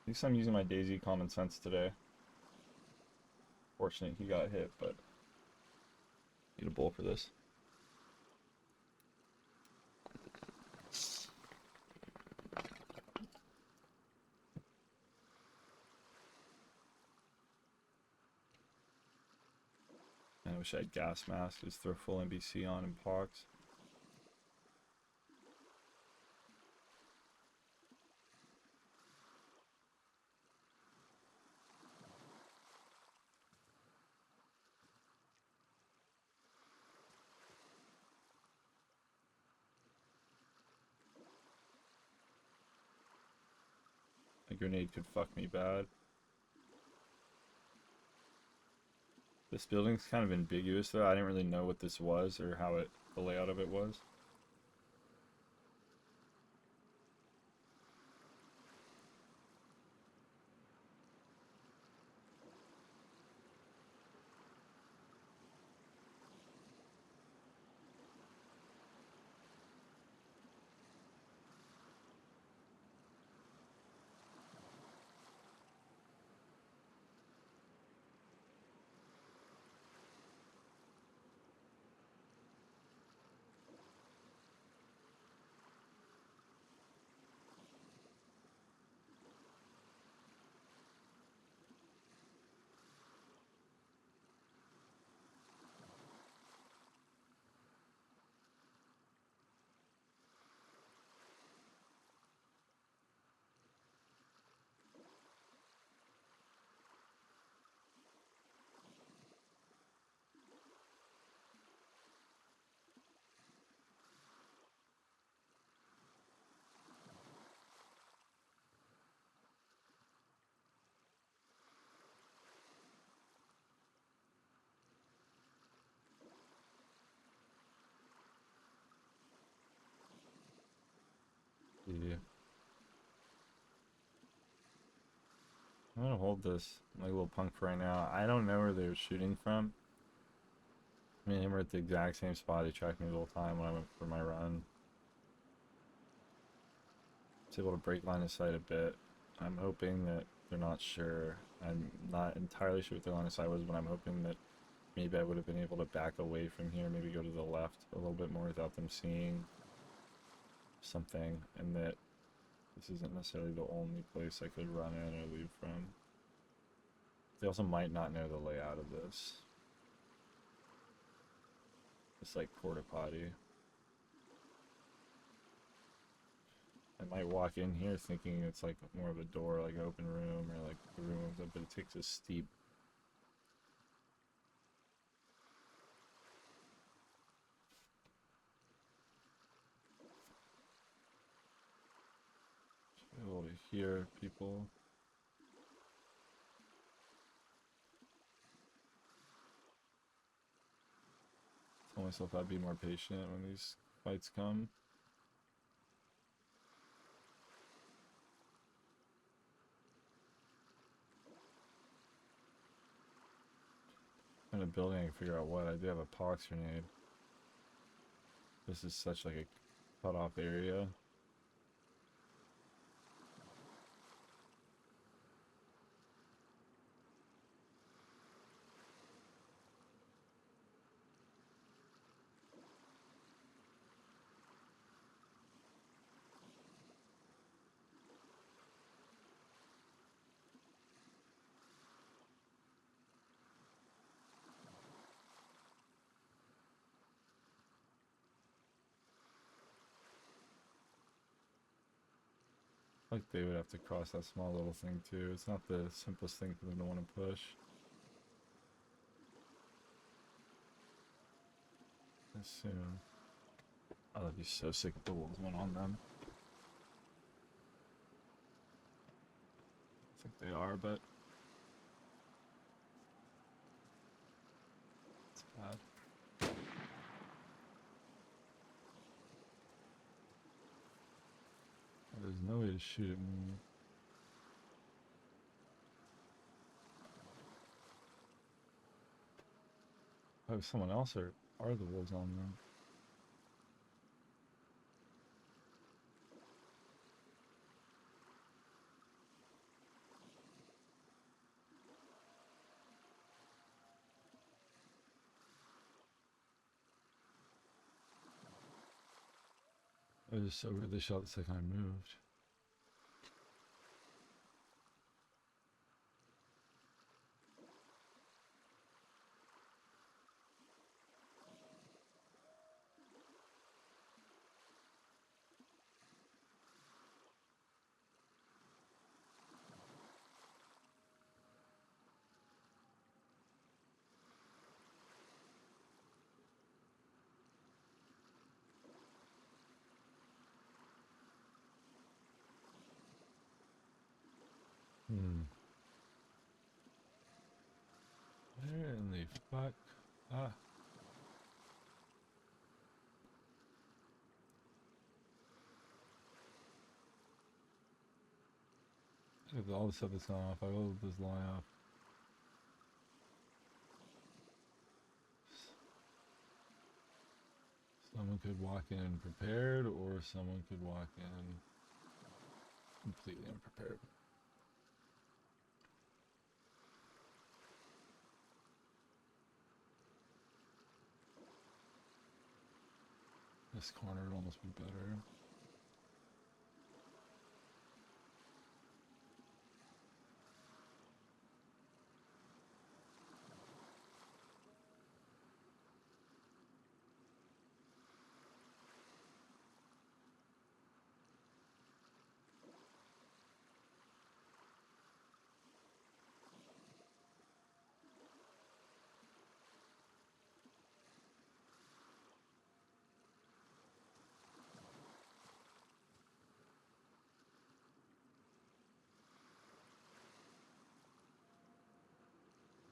At least I'm using my DayZ common sense today. Fortunate he got hit, but need a bowl for this. I wish I had gas mask. Just throw full NBC on and pox. A grenade could fuck me bad. This building's kind of ambiguous though. I didn't really know what this was or how the layout of it was. Yeah. I'm gonna hold this like a little punk for right now. I don't know where they were shooting from. Me and him were at the exact same spot. He tracked me the whole time when I went for my run. I was able to break line of sight a bit. I'm hoping that they're not sure. I'm not entirely sure what their line of sight was, but I'm hoping that maybe I would have been able to back away from here, maybe go to the left a little bit more without them seeing something, and that this isn't necessarily the only place I could run in or leave from. They also might not know the layout of this. It's like porta potty. I might walk in here thinking it's like more of a door, like an open room, or like the room opens up, but it takes a steep. Be able to hear people. Tell myself I'd be more patient when these fights come. In a building, I can figure out what. I do have a pox grenade. This is such like a cut off area. Like they would have to cross that small little thing too. It's not the simplest thing for them to want to push. Assume. Oh, I'd be so sick if the wolves went on them. I think they are, but it's bad. There's no way to shoot at me. Oh, someone else or are the wolves on them? It was just so weird they shot the second I moved. Where in the fuck? Ah. If all the stuff is gone off, I will just lie off. Someone could walk in prepared, or someone could walk in completely unprepared. This corner would almost be better.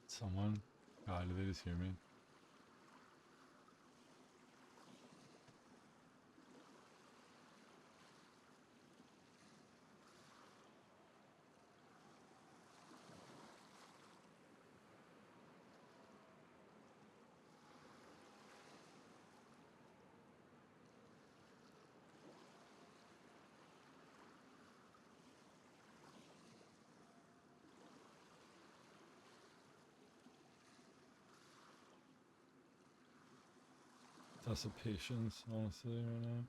Someone? God, did they just hear me? Test of patience, honestly, right now.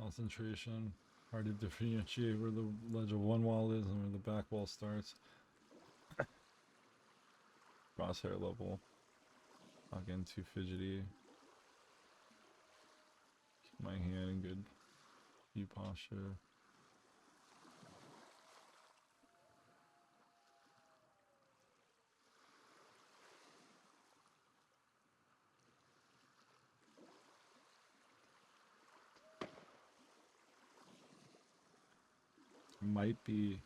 Concentration. Hard to differentiate where the ledge of one wall is and where the back wall starts. Crosshair level. Not getting too fidgety. Keep my hand in good view posture. Might be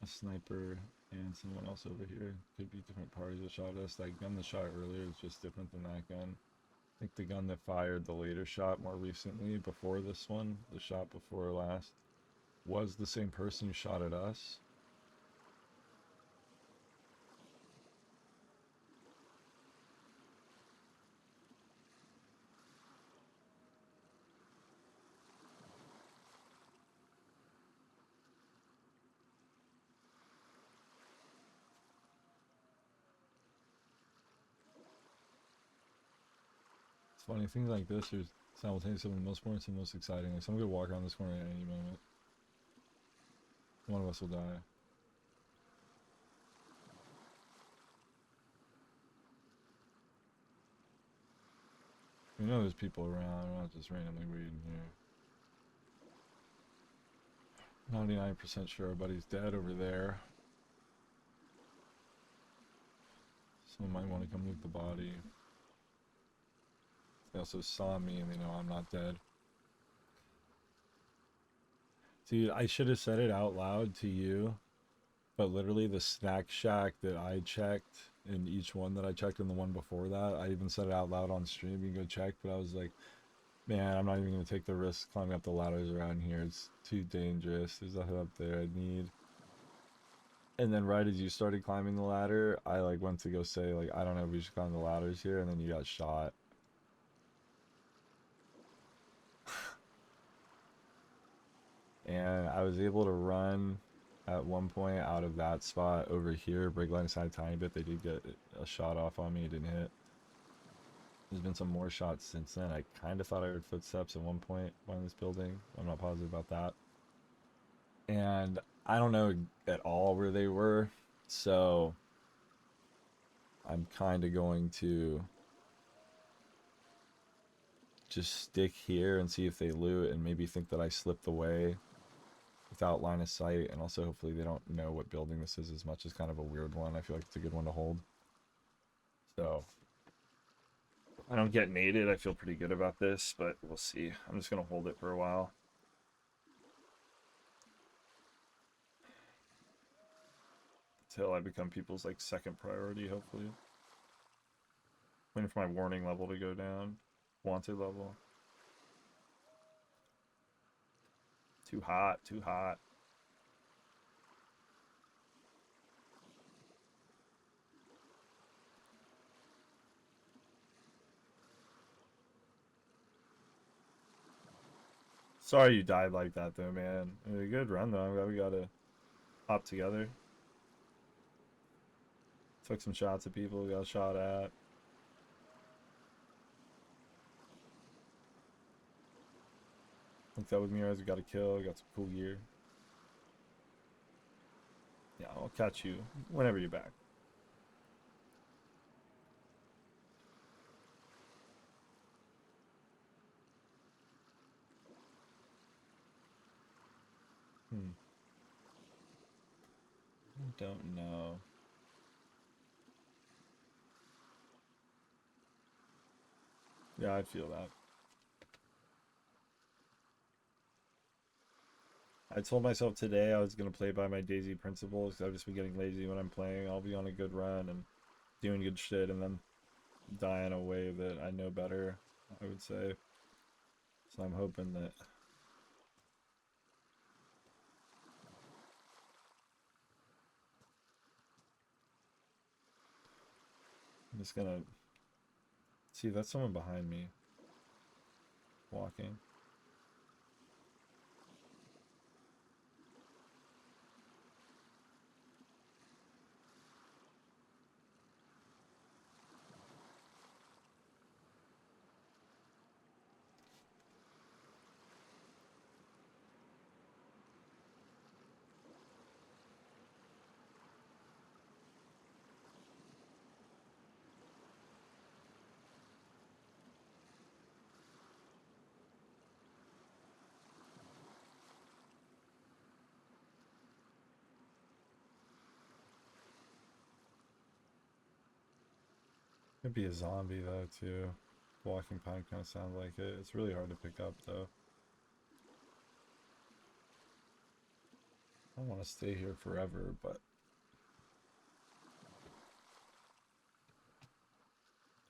a sniper And someone else over here. Could be different parties that shot us. That gun that shot earlier is just different than that gun. I think the gun that fired the later shot more recently, before this one, the shot before last, was the same person who shot at us. It's funny, things like this are simultaneously some of the most important and most exciting. Like, someone could walk around this corner at any moment. One of us will die. We know there's people around, we're not just randomly waiting here. 99% sure everybody's dead over there. Someone might want to come loot the body. They also saw me and they know I'm not dead. Dude, I should have said it out loud to you, but literally the snack shack that I checked and each one that I checked and the one before that, I even said it out loud on stream. You can go check, but I was like, man, I'm not even going to take the risk climbing up the ladders around here. It's too dangerous. There's nothing up there I need. And then right as you started climbing the ladder, I like went to go say like, I don't know if we should climb the ladders here, and then you got shot. And I was able to run at one point out of that spot over here, brake line aside a tiny bit. They did get a shot off on me, it didn't hit. There's been some more shots since then. I kind of thought I heard footsteps at one point behind this building. I'm not positive about that. And I don't know at all where they were, so I'm kind of going to just stick here and see if they loot and maybe think that I slipped away without line of sight, and also hopefully they don't know what building this is as much as kind of a weird one. I feel like it's a good one to hold. So I don't get naded. I feel pretty good about this, but we'll see. I'm just going to hold it for a while. Until I become people's like second priority, hopefully. Waiting for my warning level to go down. Wanted level. Too hot, too hot. Sorry you died like that though, man. A good run though. I'm glad we got to hop together. Took some shots at people we got shot at. Looked up with mirrors, we got a kill, got some cool gear. Yeah, I'll catch you whenever you're back. I don't know. Yeah, I feel that. I told myself today I was going to play by my DayZ principles because I've just been getting lazy when I'm playing. I'll be on a good run and doing good shit and then die in a way that I know better, I would say. So I'm hoping that I'm just gonna see. That's someone behind me walking. Could be a zombie though too. Walking pine kind of sounds like it. It's really hard to pick up though. I don't want to stay here forever, but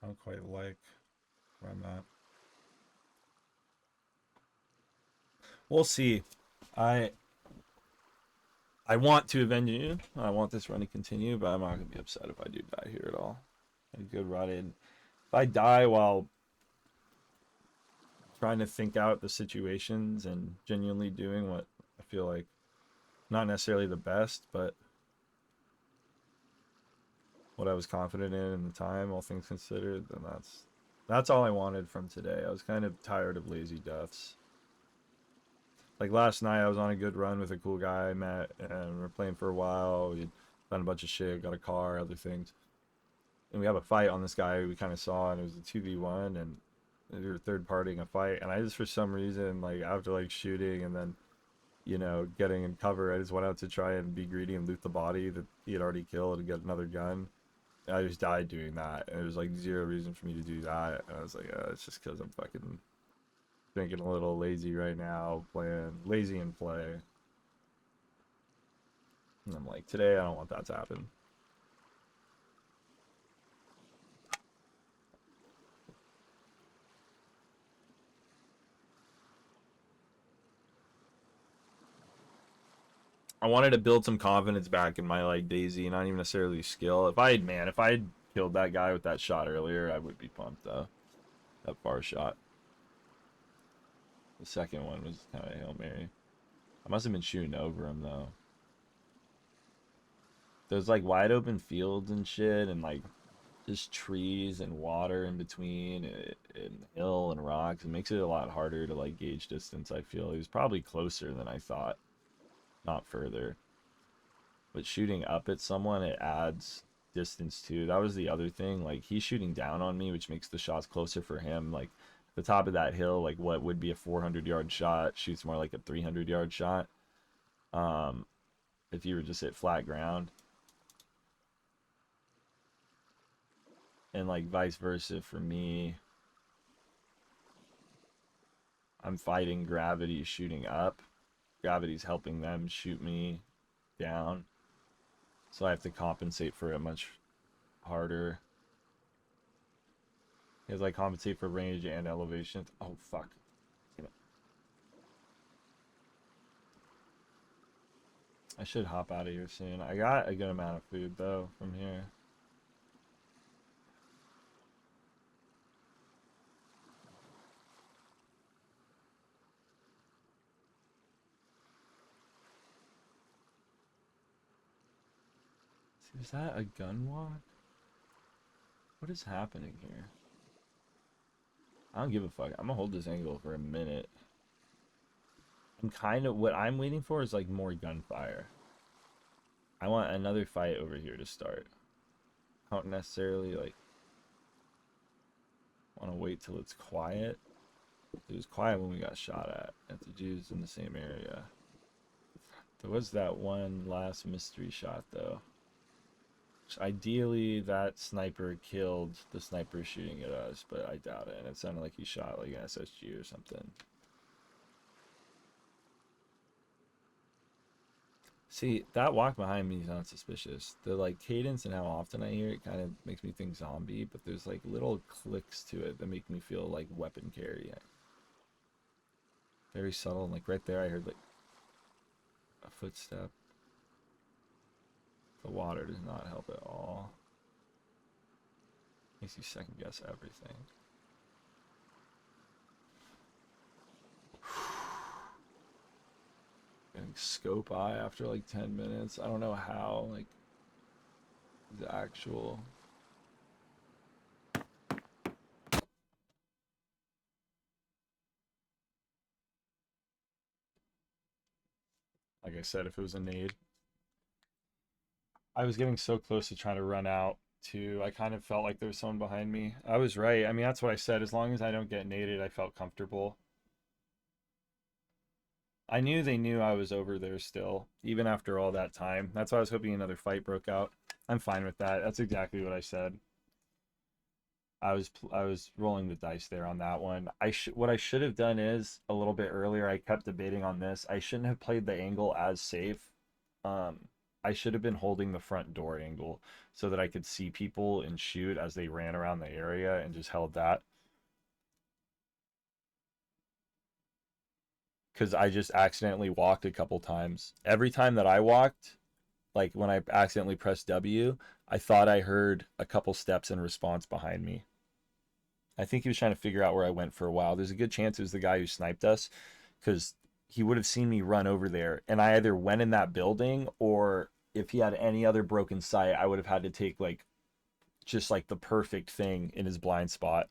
don't quite like where I'm at. We'll see. I want to avenge you. I want this run to continue, but I'm not gonna be upset if I do die here at all. A good run in. If I die while trying to think out the situations and genuinely doing what I feel like not necessarily the best, but what I was confident in the time, all things considered, then that's all I wanted from today. I was kind of tired of lazy deaths. Like last night, I was on a good run with a cool guy I met, and we were playing for a while. We'd done a bunch of shit, got a car, other things. And we have a fight on this guy we kind of saw, and it was a 2v1, and we were third partying a fight. And I just, for some reason, like after like shooting and then, you know, getting in cover, I just went out to try and be greedy and loot the body that he had already killed and get another gun. And I just died doing that, and there was like zero reason for me to do that. And I was like, it's just because I'm fucking thinking a little lazy right now, playing lazy in play. And I'm like, today I don't want that to happen. I wanted to build some confidence back in my like DayZ, not even necessarily skill. If I had killed that guy with that shot earlier, I would be pumped though. That far shot. The second one was kind of a Hail Mary. I must have been shooting over him though. There's like wide open fields and shit, and like just trees and water in between, and hill and rocks. It makes it a lot harder to like gauge distance. I feel he was probably closer than I thought, not further. But shooting up at someone, it adds distance too. That was the other thing. Like he's shooting down on me, which makes the shots closer for him. Like the top of that hill, like what would be a 400-yard shot shoots more like a 300-yard shot. If you were just at flat ground. And like vice versa for me, I'm fighting gravity shooting up. Gravity's helping them shoot me down. So I have to compensate for it much harder. Because I compensate for range and elevation. Oh, fuck. I should hop out of here soon. I got a good amount of food, though, from here. Is that a gun walk? What is happening here? I don't give a fuck. I'm gonna hold this angle for a minute. I'm kind of, what I'm waiting for is like more gunfire. I want another fight over here to start. I don't necessarily like want to wait till it's quiet. It was quiet when we got shot at the Jews in the same area. There was that one last mystery shot though. Ideally, that sniper killed the sniper shooting at us, but I doubt it. And it sounded like he shot like an SSG or something. See, that walk behind me is not suspicious. The like cadence and how often I hear it kind of makes me think zombie, but there's like little clicks to it that make me feel like weapon carry. Very subtle, and like right there I heard like a footstep. The water does not help at all. Makes you second guess everything. Getting scope eye after like 10 minutes. I don't know how, like, the actual... Like I said, if it was a nade. I was getting so close to trying to run out too. I kind of felt like there was someone behind me. I was right. I mean, that's what I said. As long as I don't get naded, I felt comfortable. I knew they knew I was over there still, even after all that time. That's why I was hoping another fight broke out. I'm fine with that. That's exactly what I said. I was rolling the dice there on that one. What I should have done is a little bit earlier. I kept debating on this. I shouldn't have played the angle as safe. I I should have been holding the front door angle so that I could see people and shoot as they ran around the area and just held that. Because I just accidentally walked a couple times. Every time that I walked, like when I accidentally pressed W, I thought I heard a couple steps in response behind me. I think he was trying to figure out where I went for a while. There's a good chance it was the guy who sniped us, because he would have seen me run over there, and I either went in that building, or if he had any other broken sight, I would have had to take like just like the perfect thing in his blind spot.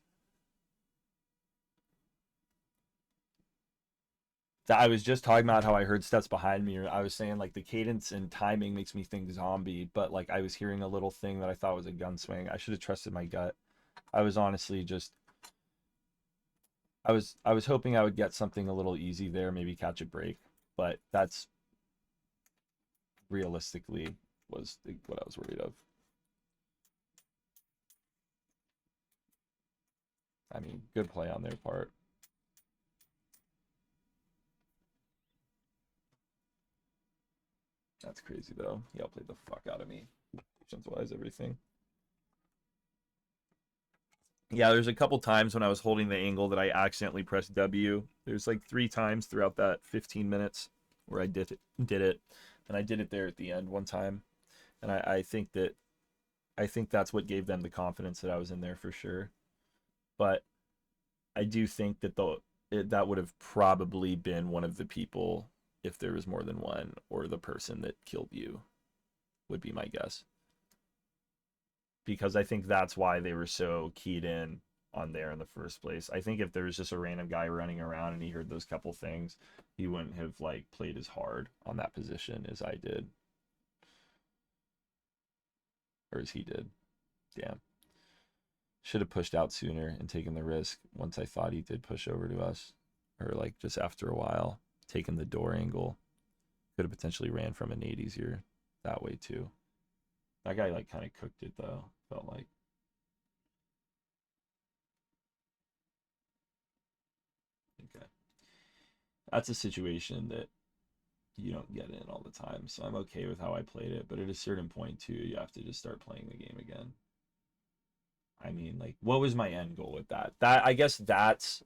That I was just talking about how I heard steps behind me, or I was saying like the cadence and timing makes me think zombie, but like I was hearing a little thing that I thought was a gun swing. I should have trusted my gut. I was honestly just I was hoping I would get something a little easy there, maybe catch a break, but that's realistically was what I was worried of. I mean, good play on their part. That's crazy though. He outplayed the fuck out of me. Defense-wise, everything. Yeah, there's a couple times when I was holding the angle that I accidentally pressed W. There's like 3 times throughout that 15 minutes where I did it, and I did it there at the end one time. And I think that's what gave them the confidence that I was in there for sure. But I do think that that would have probably been one of the people, if there was more than one, or the person that killed you, would be my guess. Because I think that's why they were so keyed in on there in the first place. I think if there was just a random guy running around and he heard those couple things, he wouldn't have like played as hard on that position as I did. Or as he did. Damn. Should have pushed out sooner and taken the risk once I thought he did push over to us. Or like just after a while, taking the door angle. Could have potentially ran from an 8 easier that way too. That guy like kind of cooked it though, felt like. Okay. That's a situation that you don't get in all the time, so I'm okay with how I played it, but at a certain point too, you have to just start playing the game again. I mean, like, what was my end goal with that? I guess that's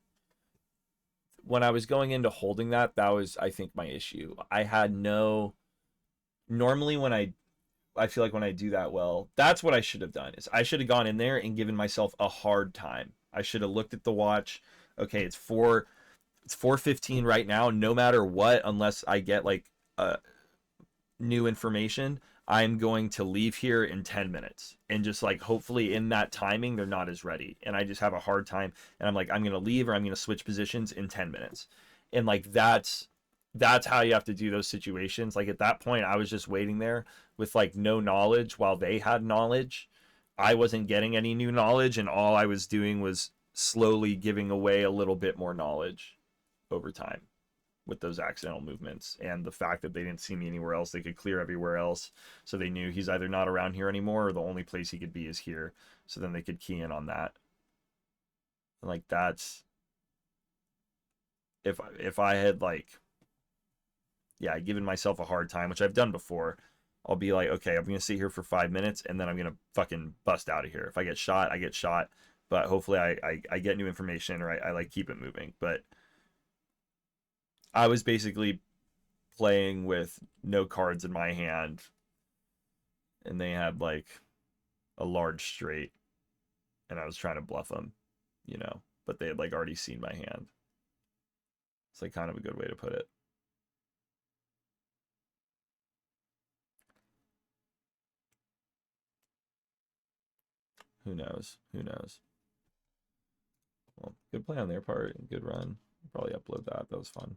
when I was going into holding that was, I think, my issue. I had no, normally when I feel like when I do that well, that's what I should have done. Is I should have gone in there and given myself a hard time. I should have looked at the watch. Okay, it's 4:15 right now. No matter what, unless I get like new information, I'm going to leave here in 10 minutes. And just like hopefully in that timing they're not as ready. And I just have a hard time, and I'm like, I'm going to leave or I'm going to switch positions in 10 minutes. And like that's how you have to do those situations. Like at that point I was just waiting there with like no knowledge while they had knowledge. I wasn't getting any new knowledge, and all I was doing was slowly giving away a little bit more knowledge over time with those accidental movements, and the fact that they didn't see me anywhere else. They could clear everywhere else, so they knew he's either not around here anymore or the only place he could be is here, so then they could key in on that. And like that's, if I had like, yeah, given myself a hard time, which I've done before, I'll be like, okay, I'm going to sit here for 5 minutes and then I'm going to fucking bust out of here. If I get shot, I get shot. But hopefully I get new information, or I like keep it moving. But I was basically playing with no cards in my hand, and they had like a large straight, and I was trying to bluff them, you know, but they had like already seen my hand. It's like kind of a good way to put it. Who knows? Who knows? Well, good play on their part and good run. I'll probably upload that. That was fun.